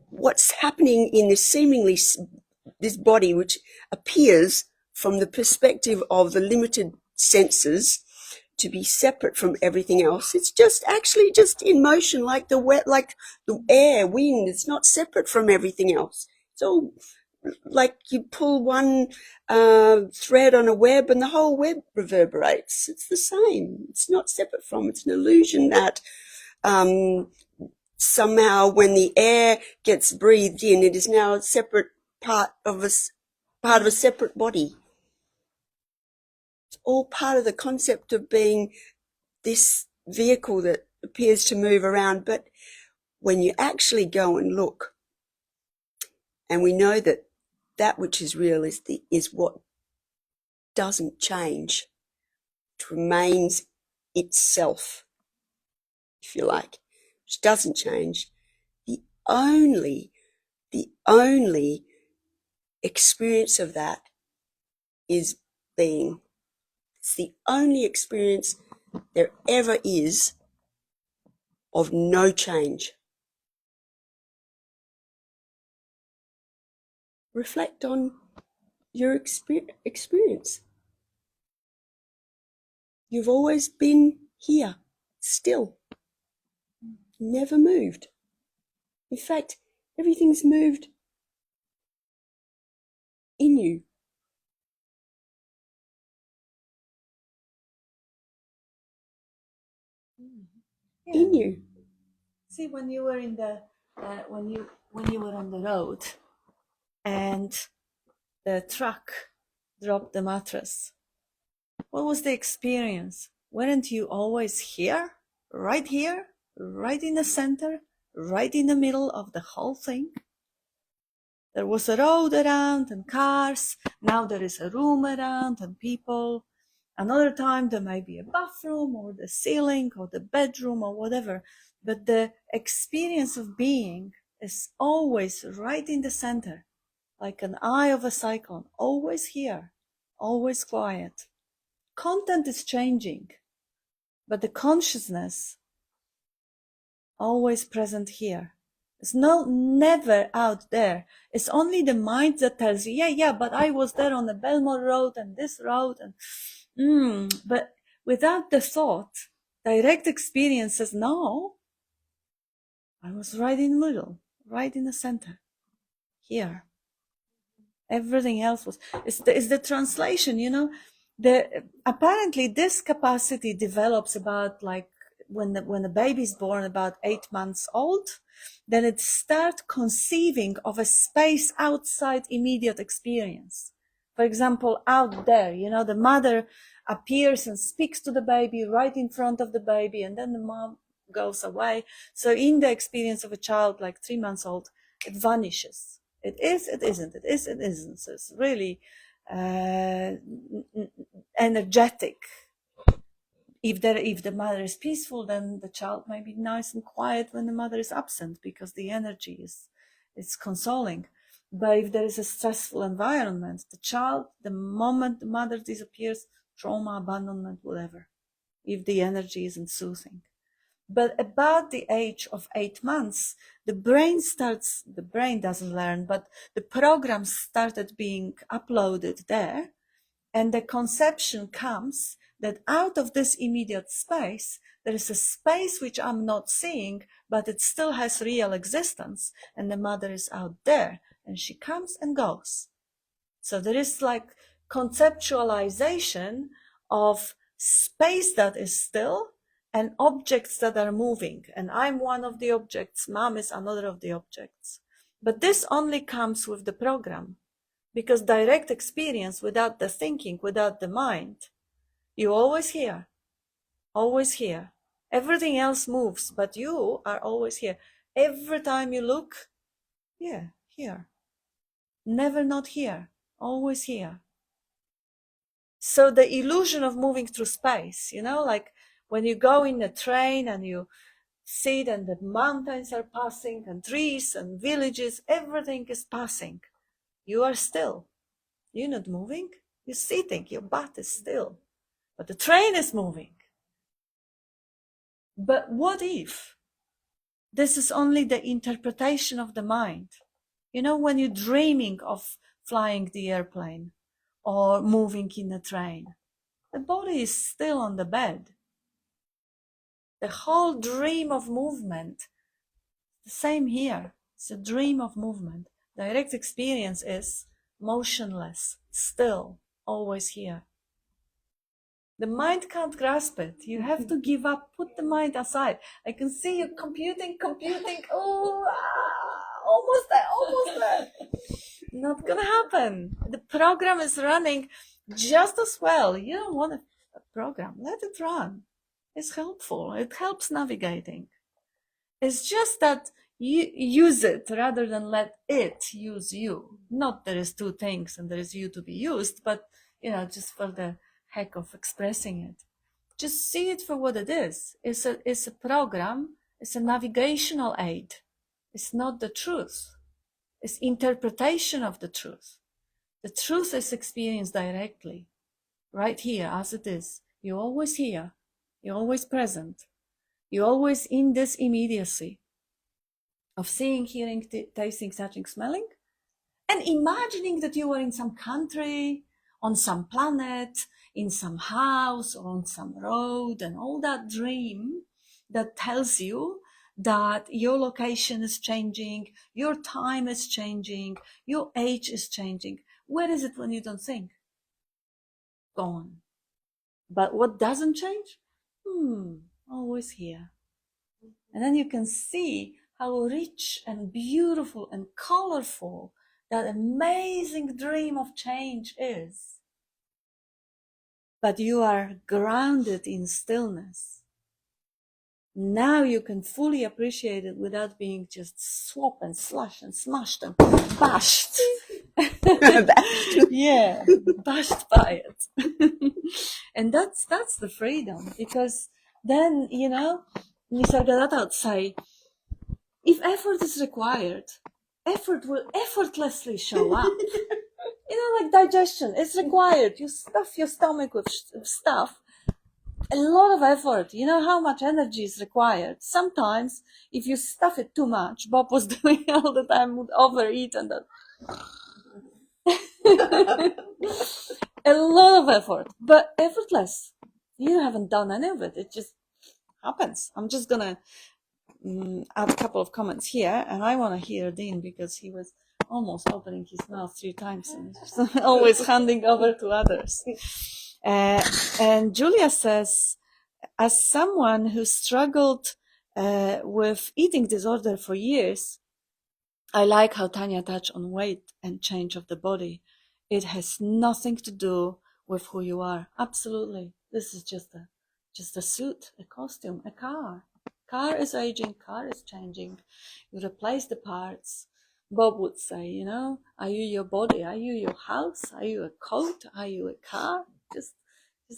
What's happening in this body, which appears from the perspective of the limited senses to be separate from everything else, it's actually just in motion, like the air, wind. It's not separate from everything else. It's all like you pull one thread on a web and the whole web reverberates. It's the same. It's not separate from. It's an illusion that somehow when the air gets breathed in, it is now a separate part of a separate body. It's all part of the concept of being this vehicle that appears to move around. But when you actually go and look, and we know that which is real is what doesn't change. It remains itself, if you like, which doesn't change. The only experience of that is being. It's the only experience there ever is of no change. Reflect on your experience. You've always been here, still. Never moved. In fact, everything's moved in you. Yeah. In you. See, when you were when you were on the road and the truck dropped the mattress, what was the experience? Weren't you always here, right in the center, right in the middle of the whole thing? There was a road around and cars. Now there is a room around and people. Another time there might be a bathroom or the ceiling or the bedroom or whatever. but the experience of being is always right in the center, like an eye of a cyclone, always here, always quiet. Content is changing, but the consciousness always present here. It's never out there. It's only the mind that tells you, yeah, but I was there on the Belmore Road and this road, and but without the thought, direct experience says, no, I was right in the middle, right in the center, here. Everything else was, it's the translation, apparently this capacity develops about like when the baby is born about 8 months old, then it starts conceiving of a space outside immediate experience. For example, out there, the mother appears and speaks to the baby right in front of the baby, and then the mom goes away. So in the experience of a child like 3 months old, it vanishes. It is, it isn't, it is, it isn't. So it's really energetic. If the mother is peaceful, then the child may be nice and quiet when the mother is absent, because the energy is consoling. But if there is a stressful environment, the child, the moment the mother disappears, trauma, abandonment, whatever, if the energy isn't soothing. But about the age of 8 months, the brain doesn't learn, but the programs started being uploaded there, and the conception comes that out of this immediate space, there is a space which I'm not seeing, but it still has real existence, and the mother is out there, and she comes and goes. So there is like conceptualization of space that is still, and objects that are moving. And I'm one of the objects, mom is another of the objects. But this only comes with the program, because direct experience without the thinking, without the mind, you always here, always here. Everything else moves, but you are always here. Every time you look, yeah, here. Never not here, always here. So the illusion of moving through space, like when you go in a train and you see that the mountains are passing and trees and villages, everything is passing. You are still. You're not moving. You're sitting. Your butt is still. But the train is moving. But what if this is only the interpretation of the mind? When you're dreaming of flying the airplane or moving in a train, the body is still on the bed. The whole dream of movement, the same here. It's a dream of movement. Direct experience is motionless, still, always here. The mind can't grasp it. You have to give up, put the mind aside. I can see you computing. Oh, almost there. Not gonna happen. The program is running just as well. You don't want a program. Let it run. It's helpful. It helps navigating. It's just that you use it rather than let it use you. Not there is two things and there is you to be used, but just for the heck of expressing it. Just see it for what it is. It's a program. It's a navigational aid. It's not the truth. It's interpretation of the truth. The truth is experienced directly, right here as it is. You're always here. You're always present. You're always in this immediacy of seeing, hearing, tasting, touching, smelling, and imagining that you are in some country, on some planet, in some house, or on some road, and all that dream that tells you that your location is changing, your time is changing, your age is changing. Where is it when you don't think? Gone. But what doesn't change? Always here. And then you can see how rich and beautiful and colorful that amazing dream of change is. But you are grounded in stillness. Now you can fully appreciate it without being just swapped and slashed and smashed and bashed. Yeah, bashed by it. And that's the freedom, because then, Nisargadatta would say, if effort is required, effort will effortlessly show up. Like digestion, it's required. You stuff your stomach with stuff. A lot of effort. You know how much energy is required. Sometimes, if you stuff it too much, Bob was doing all the time, would overeat and a lot of effort, but effortless. You haven't done any of it. It just happens. I'm just gonna add a couple of comments here, and I want to hear Dean because he was almost opening his mouth 3 times and always handing over to others. And Julia says, as someone who struggled with eating disorder for years, I like how Tanya touched on weight and change of the body. It has nothing to do with who you are. Absolutely. This is just a suit, a costume, a car. Car is aging, car is changing. You replace the parts. Bob would say, are you your body? Are you your house? Are you a coat? Are you a car? Just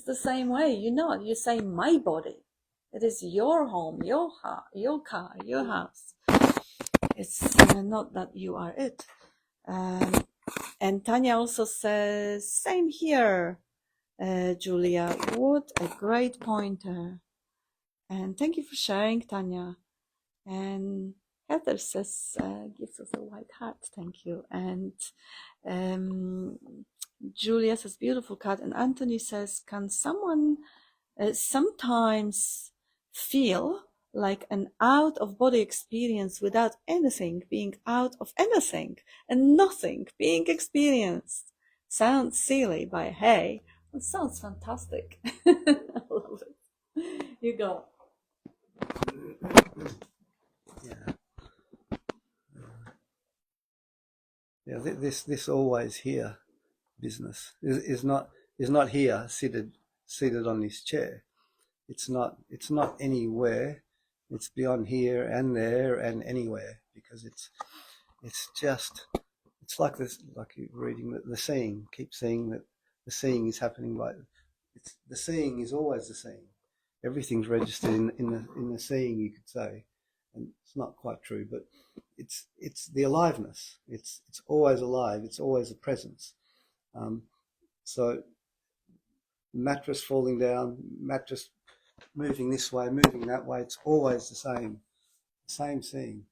the same way. You say my body. It is your home, your car, your house. It's not that you are it. And Tanya also says, same here, Julia. What a great pointer. And thank you for sharing, Tanya. And Heather says, gives us a white heart. Thank you. And Julia says, beautiful cat. And Anthony says, can someone sometimes feel like an out-of-body experience without anything being out of anything and nothing being experienced? Sounds silly, but hey, it sounds fantastic. I love it. You go. Yeah, this always here business is not here seated on this chair. It's not anywhere. It's beyond here and there and anywhere, because it's like this, like you're reading the seeing. Keep seeing that the seeing is happening. The seeing is always the seeing. Everything's registered in the seeing, you could say, and it's not quite true, but it's the aliveness. It's always alive. It's always a presence. So mattress falling down, mattress moving this way, moving that way. It's always the same seeing,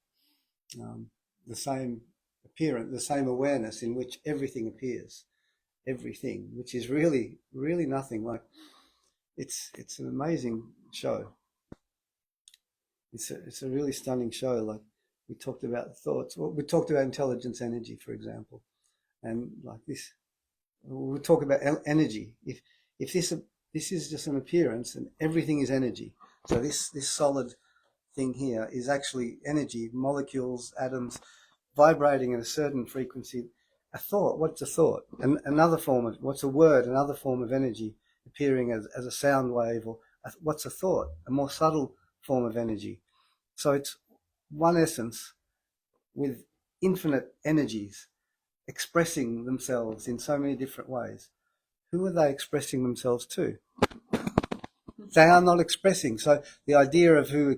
the same appearance, the same awareness in which everything appears, everything, which is really, really nothing. Like it's an amazing show. It's a really stunning show. Like we talked about thoughts. Well, we talked about intelligence, energy, for example, and like this, we talk about energy. If this is just an appearance, and everything is energy. So this solid thing here is actually energy, molecules, atoms, vibrating at a certain frequency. A thought, what's a thought? And another form of, what's a word? Another form of energy appearing as a sound wave. Or what's a thought? A more subtle form of energy. So it's one essence with infinite energies expressing themselves in so many different ways. Who are they expressing themselves to? They are not expressing. So the idea of who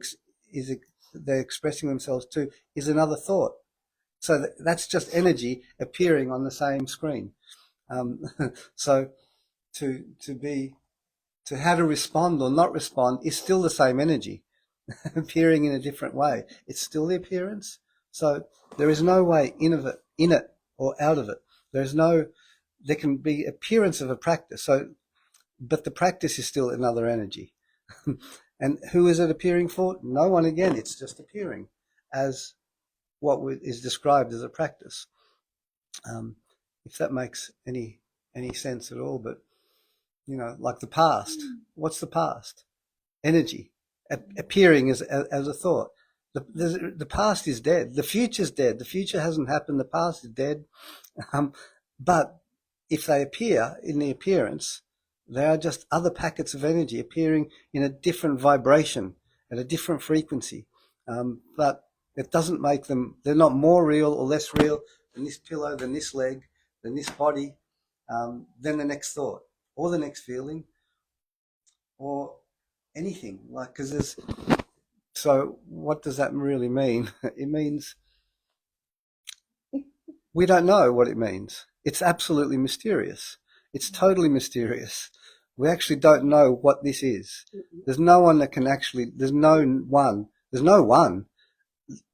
they're expressing themselves to is another thought. So that's just energy appearing on the same screen. So how to respond or not respond is still the same energy appearing in a different way. It's still the appearance. So there is no way in it or out of it. There can be appearance of a practice. So, but the practice is still another energy. And who is it appearing for? No one again. It's just appearing as what is described as a practice. If that makes any sense at all. But, like the past. What's the past? Energy appearing as a thought. The past is dead. The future's dead. The future hasn't happened. The past is dead. But if they appear in the appearance, they are just other packets of energy appearing in a different vibration at a different frequency. But it doesn't make them, they're not more real or less real than this pillow, than this leg, than this body, than the next thought or the next feeling or anything. Like, because there's So what does that really mean? It means we don't know what it means. It's absolutely mysterious. It's totally mysterious. We actually don't know what this is. There's no one that can actually, there's no one.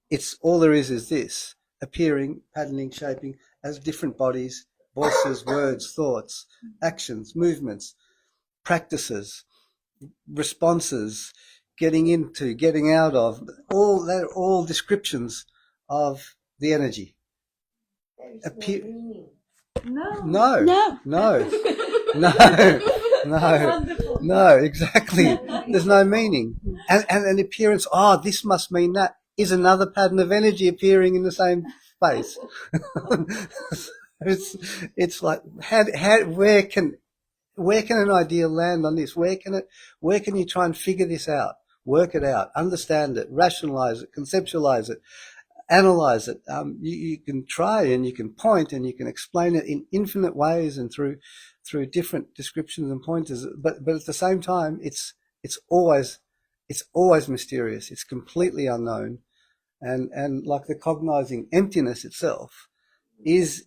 It's all there is this, appearing, patterning, shaping as different bodies, voices, words, thoughts, actions, movements, practices, responses, getting into, getting out of, they're all descriptions of the energy. No, exactly. There's no meaning. And an appearance, this must mean that, is another pattern of energy appearing in the same space. It's like, where can an idea land on this? Where can you try and figure this out, work it out, understand it, rationalize it, conceptualize it, analyze it? You can try and you can point and you can explain it in infinite ways and through different descriptions and pointers. But at the same time, it's always mysterious. It's completely unknown, and like the cognizing emptiness itself is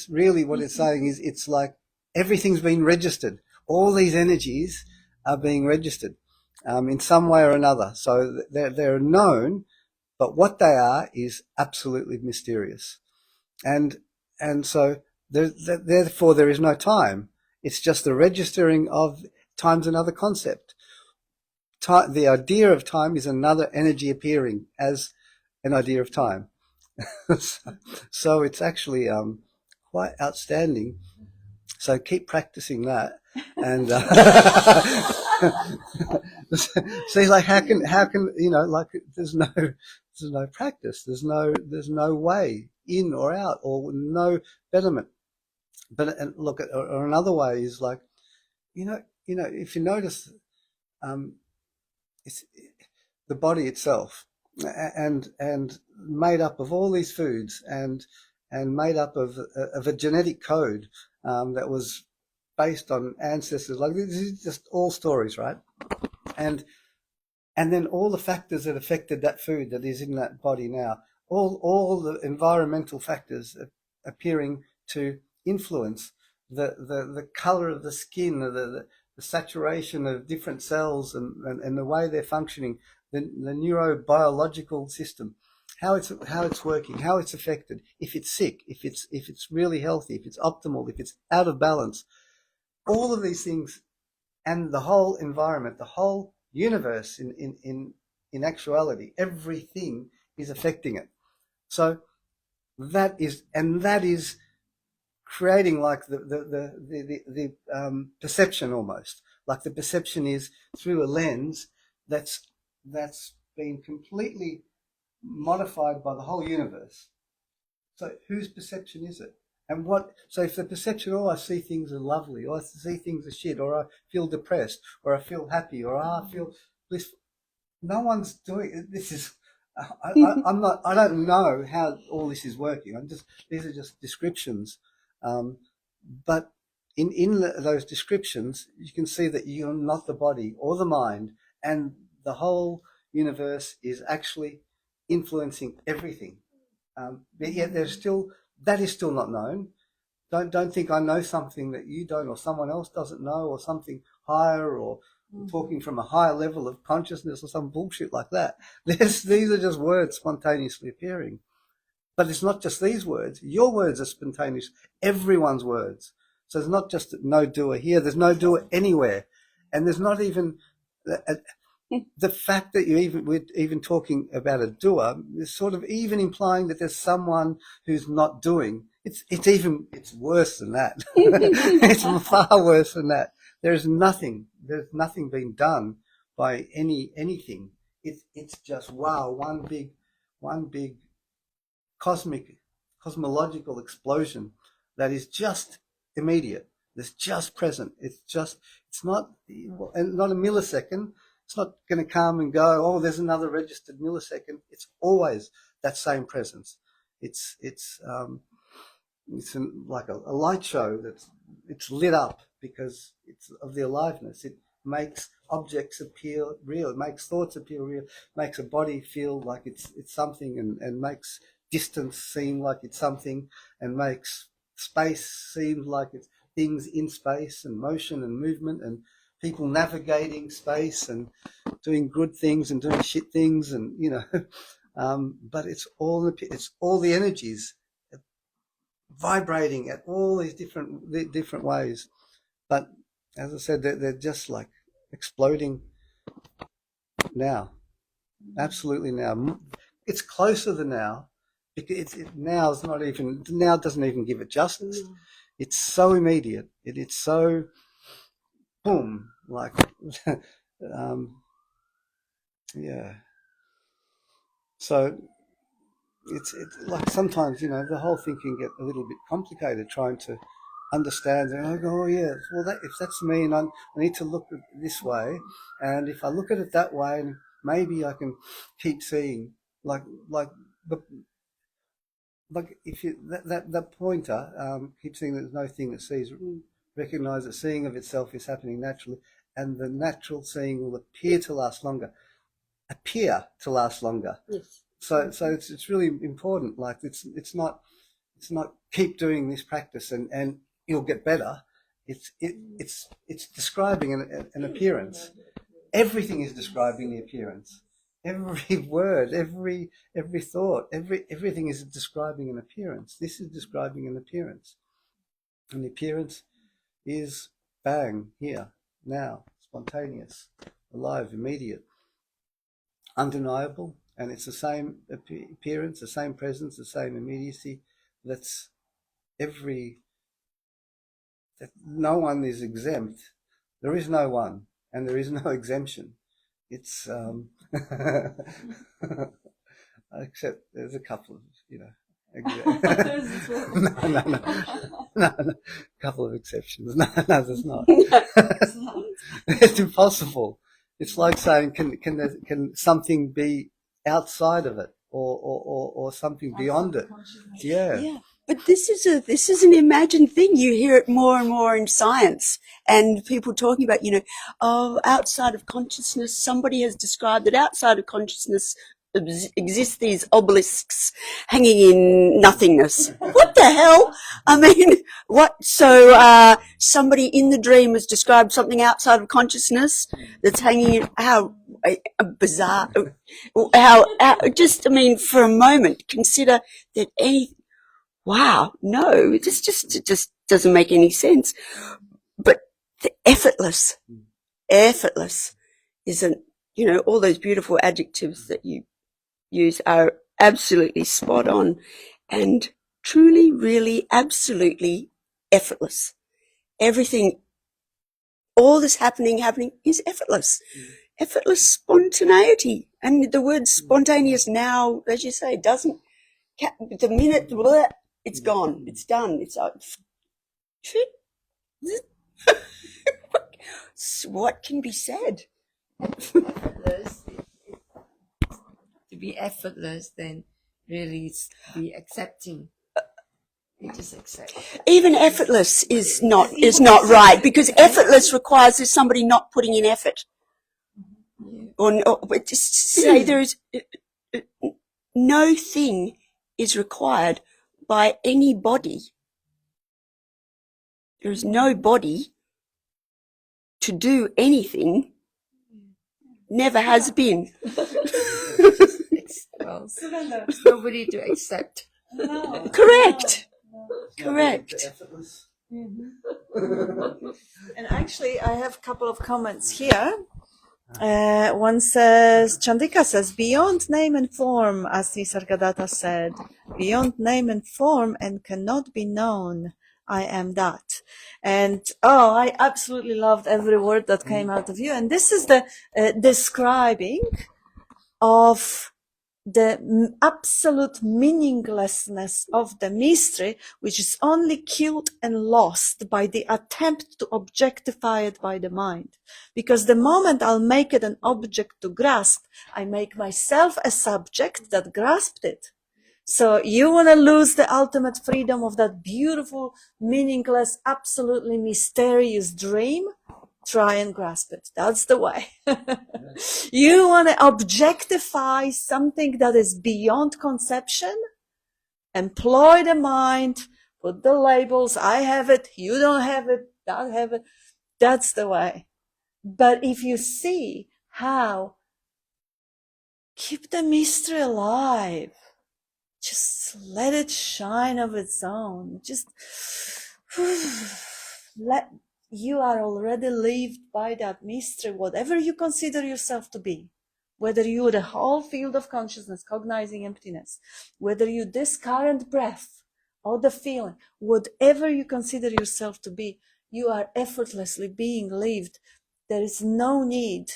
really what it's saying is it's like everything's been registered. All these energies are being registered in some way or another. So they're known, but what they are is absolutely mysterious. And so therefore there is no time. It's just the registering of time's another concept. The idea of time is another energy appearing as an idea of time. So it's actually quite outstanding. So keep practicing that, and see, like how can like there's no practice, there's no way in or out, or no betterment. But and look, or another way is like, if you notice, it's the body itself, and made up of all these foods, and made up of a genetic code that was based on ancestors. Like, this is just all stories, right? And then all the factors that affected that food that is in that body now, all the environmental factors appearing to influence the color of the skin, the saturation of different cells, and the way they're functioning, the neurobiological system, how it's working, how it's affected, if it's sick, if it's really healthy, if it's optimal, if it's out of balance, all of these things, and the whole environment, the whole universe in actuality, everything is affecting it. So that is creating like the perception, almost like the perception is through a lens that's been completely modified by the whole universe. So whose perception is it? And so if the perception, I see things are lovely, or I see things are shit, or I feel depressed, or I feel happy, or I feel blissful, no one's doing it. This is, I don't know how all this is working. These are just descriptions. But in those descriptions, you can see that you're not the body or the mind, and the whole universe is actually influencing everything. But yet that is still not known. Don't think I know something that you don't, or someone else doesn't know, or something higher, or talking from a higher level of consciousness, or some bullshit like that. These are just words spontaneously appearing. But it's not just these words. Your words are spontaneous. Everyone's words. So there's not just no doer here. There's no doer anywhere. And there's not even the fact that we're even talking about a doer is sort of even implying that there's someone who's not doing. It's worse than that. It's far worse than that. There's nothing being done by anything. It's just, wow, one big cosmological explosion that is just immediate. It's just present. It's not a millisecond. It's not going to come and go, there's another registered millisecond. It's always that same presence. It's like a light show it's lit up because it's of the aliveness. It makes objects appear real. It makes thoughts appear real. Makes a body feel like it's something, and makes distance seem like it's something, and makes space seem like it's things in space, and motion and movement, and people navigating space and doing good things and doing shit things, and but it's all the energies vibrating at all these different ways. But as I said, they're just like exploding now, absolutely now. It's closer than now, because now doesn't even give it justice. It's so immediate. It's so boom, like yeah. So it's like sometimes the whole thing can get a little bit complicated trying to understand. And I go, oh yeah, well if that's me, and I need to look at it this way, and if I look at it that way, and maybe I can keep seeing like if you that pointer keeps saying there's no thing that sees. Recognize that seeing of itself is happening naturally, and the natural seeing will appear to last longer. Yes. So it's really important. Like it's not keep doing this practice and you'll get better. It's describing an appearance. Everything is describing the appearance. Every word, every thought, everything is describing an appearance. This is describing an appearance, and the appearance is bang, here, now, spontaneous, alive, immediate, undeniable, and it's the same appearance, the same presence, the same immediacy. That no one is exempt. There is no one, and there is no exemption. It's except there's a couple of no, couple of exceptions. No, there's not. It's impossible. It's like saying, can something be outside of it, or something beyond it? Yeah. But this is an imagined thing. You hear it more and more in science, and people talking about, outside of consciousness. Somebody has described that outside of consciousness exist these obelisks hanging in nothingness. What the hell? I mean, what? So somebody in the dream has described something outside of consciousness that's hanging in. How bizarre! How just, I mean, for a moment, consider that any. Wow, no, it just doesn't make any sense. But the effortless isn't. All those beautiful adjectives that you use are absolutely spot on, and truly, really, absolutely effortless. Everything, all this happening is effortless. Effortless spontaneity. And the word spontaneous now, as you say, doesn't, the minute, it's gone, it's done, it's what can be said? To be effortless, then really it's be accepting. You just accept. Even effortless is not right, because effortless requires there's somebody not putting in effort. Or just say there is no thing is required by any body. There is no body to do anything. Never has been. Well, there's nobody to accept. No. Correct. No. Correct. Effortless. And actually, I have a couple of comments here. One says, Chandika says, beyond name and form, as Nisargadatta said, beyond name and form and cannot be known, I am that. And I absolutely loved every word that came out of you. And this is the describing of the absolute meaninglessness of the mystery, which is only killed and lost by the attempt to objectify it by the mind. Because the moment I'll make it an object to grasp, I make myself a subject that grasped it. So you want to lose the ultimate freedom of that beautiful, meaningless, absolutely mysterious dream? try and grasp it. That's the way. You want to objectify something that is beyond conception, employ the mind, put the labels, I have it, you don't have it, that have it. That's the way. But if you see how keep the mystery alive, just let it shine of its own. Just let you are already lived by that mystery, whatever you consider yourself to be. Whether you the whole field of consciousness, cognizing emptiness, whether you this current breath or the feeling, whatever you consider yourself to be, you are effortlessly being lived. There is no need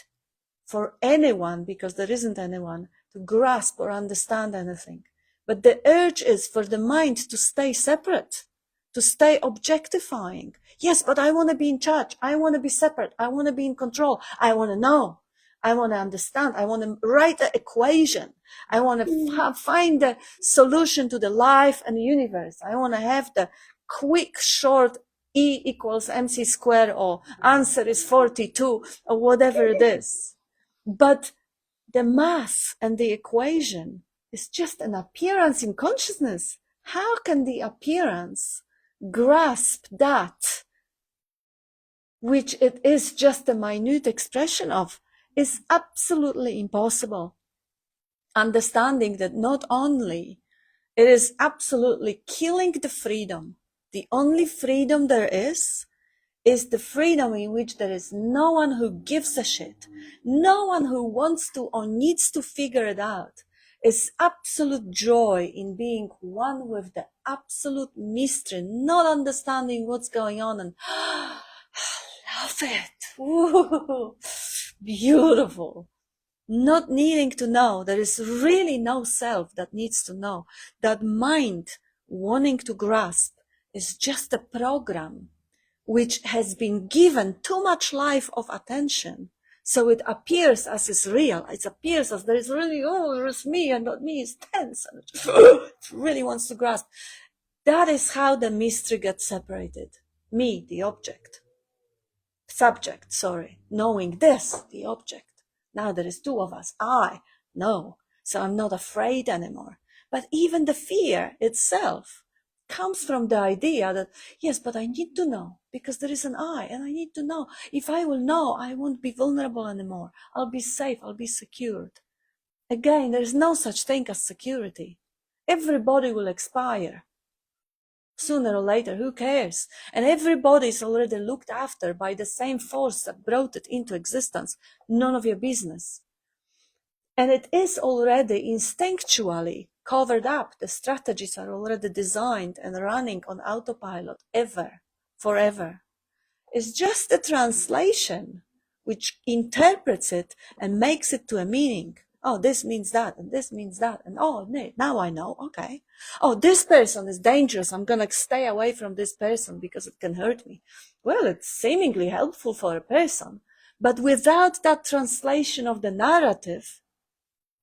for anyone, because there isn't anyone, to grasp or understand anything. But the urge is for the mind to stay separate, to stay objectifying. Yes, but I want to be in charge. I want to be separate. I want to be in control. I want to know. I want to understand. I want to write the equation. I want to find the solution to the life and the universe. I want to have the quick, short E equals mc squared, or answer is 42, or whatever it is. But the math and the equation is just an appearance in consciousness. How can the appearance grasp that which it is just a minute expression of? Is absolutely impossible. Understanding that not only it is absolutely killing the freedom, the only freedom there is the freedom in which there is no one who gives a shit, no one who wants to or needs to figure it out. Is absolute joy in being one with the absolute mystery, not understanding what's going on, and love it. Ooh, beautiful. Not needing to know. There is really no self that needs to know. That mind wanting to grasp is just a program which has been given too much life of attention. So it appears as is real. It appears as there is really, there's me, and not me is tense, and it really wants to grasp. That is how the mystery gets separated. Me, the object. Subject, knowing this, the object. Now there is two of us. I know. So I'm not afraid anymore. But even the fear itself comes from the idea that, yes, but I need to know, because there is an I, and I need to know. If I will know, I won't be vulnerable anymore. I'll be safe. I'll be secured. Again, there is no such thing as security. Everybody will expire. Sooner or later, who cares? And everybody is already looked after by the same force that brought it into existence. None of your business. And it is already instinctually covered up. The strategies are already designed and running on autopilot forever. It's just a translation which interprets it and makes it to a meaning. Oh, this means that, and this means that, and oh, now I know, okay. Oh, this person is dangerous. I'm going to stay away from this person because it can hurt me. Well, it's seemingly helpful for a person, but without that translation of the narrative,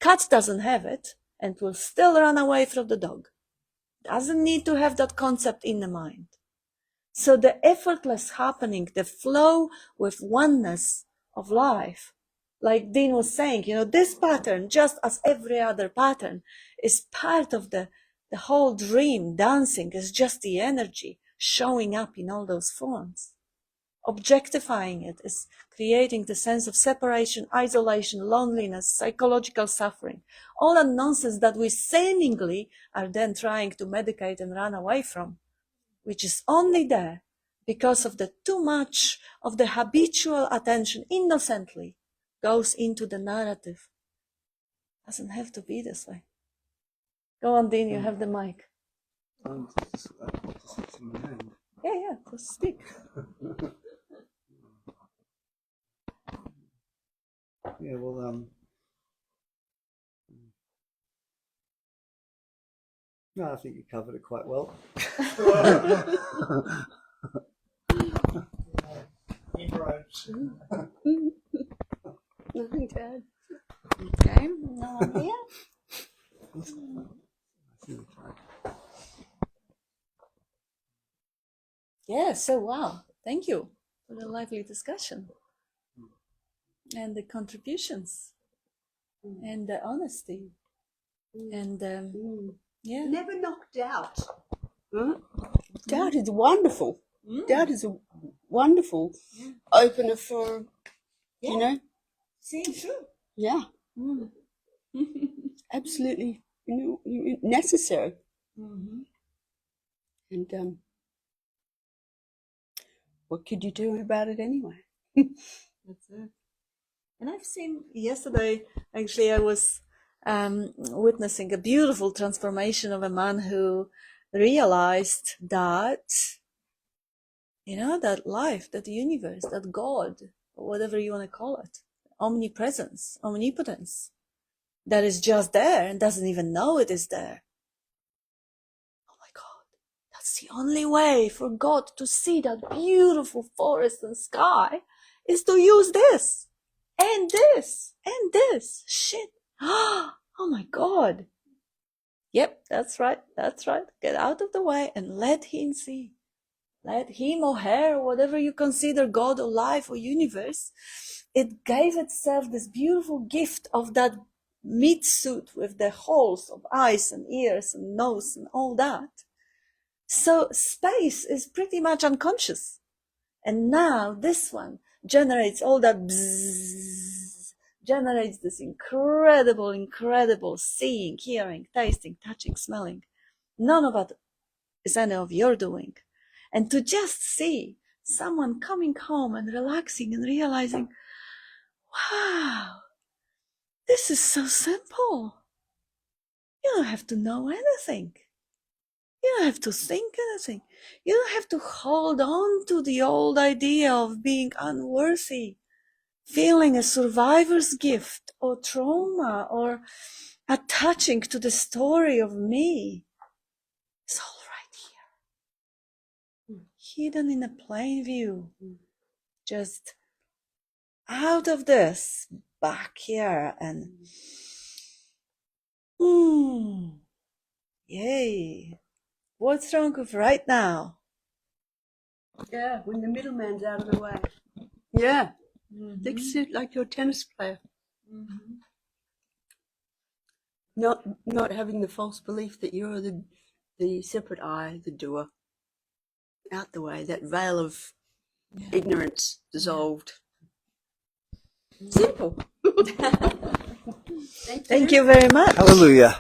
cat doesn't have it and will still run away from the dog. Doesn't need to have that concept in the mind. So the effortless happening, the flow with oneness of life, like Dean was saying, this pattern, just as every other pattern, is part of the whole dream. Dancing is just the energy showing up in all those forms. Objectifying it is creating the sense of separation, isolation, loneliness, psychological suffering, all that nonsense that we seemingly are then trying to medicate and run away from, which is only there because of the too much of the habitual attention innocently goes into the narrative. Doesn't have to be this way. Go on, Dean, you have the mic. Just in my hand. Yeah, just speak. Yeah, well, no, I think you covered it quite well. Nothing to add. Okay, no idea. Yeah, so wow. Thank you for the lively discussion and the contributions and the honesty and yeah. Never knocked out. Doubt is wonderful. Doubt is a wonderful opener for, you know, Seeing true. yeah, absolutely, you know, necessary. And what could you do about it anyway? That's it. And I've seen yesterday, actually, I was witnessing a beautiful transformation of a man who realized that, you know, that life, that universe, that God, or whatever you want to call it, omnipresence, omnipotence, that is just there and doesn't even know it is there. Oh my God, that's the only way for God to see that beautiful forest and sky is to use this and this and this shit. Oh my God. Yep, that's right. That's right. Get out of the way and let him see. Let him or her, or whatever you consider God or life or universe, it gave itself this beautiful gift of that meat suit with the holes of eyes and ears and nose and all that. So space is pretty much unconscious. And now this one generates all that bzzz, generates this incredible seeing, hearing, tasting, touching, smelling. None of it is any of your doing. And to just see someone coming home and relaxing and realizing, wow, this is so simple. You don't have to know anything. You don't have to think anything. You don't have to hold on to the old idea of being unworthy, feeling a survivor's gift or trauma or attaching to the story of me. It's all right here. Hidden in a plain view. Just out of this, back here, and yay. What's wrong with right now? Yeah, when the middleman's out of the way. Yeah, fix it like your tennis player. Not having the false belief that you're the separate I, the doer. Out the way, that veil of ignorance dissolved. Simple. Thank you very much. Hallelujah.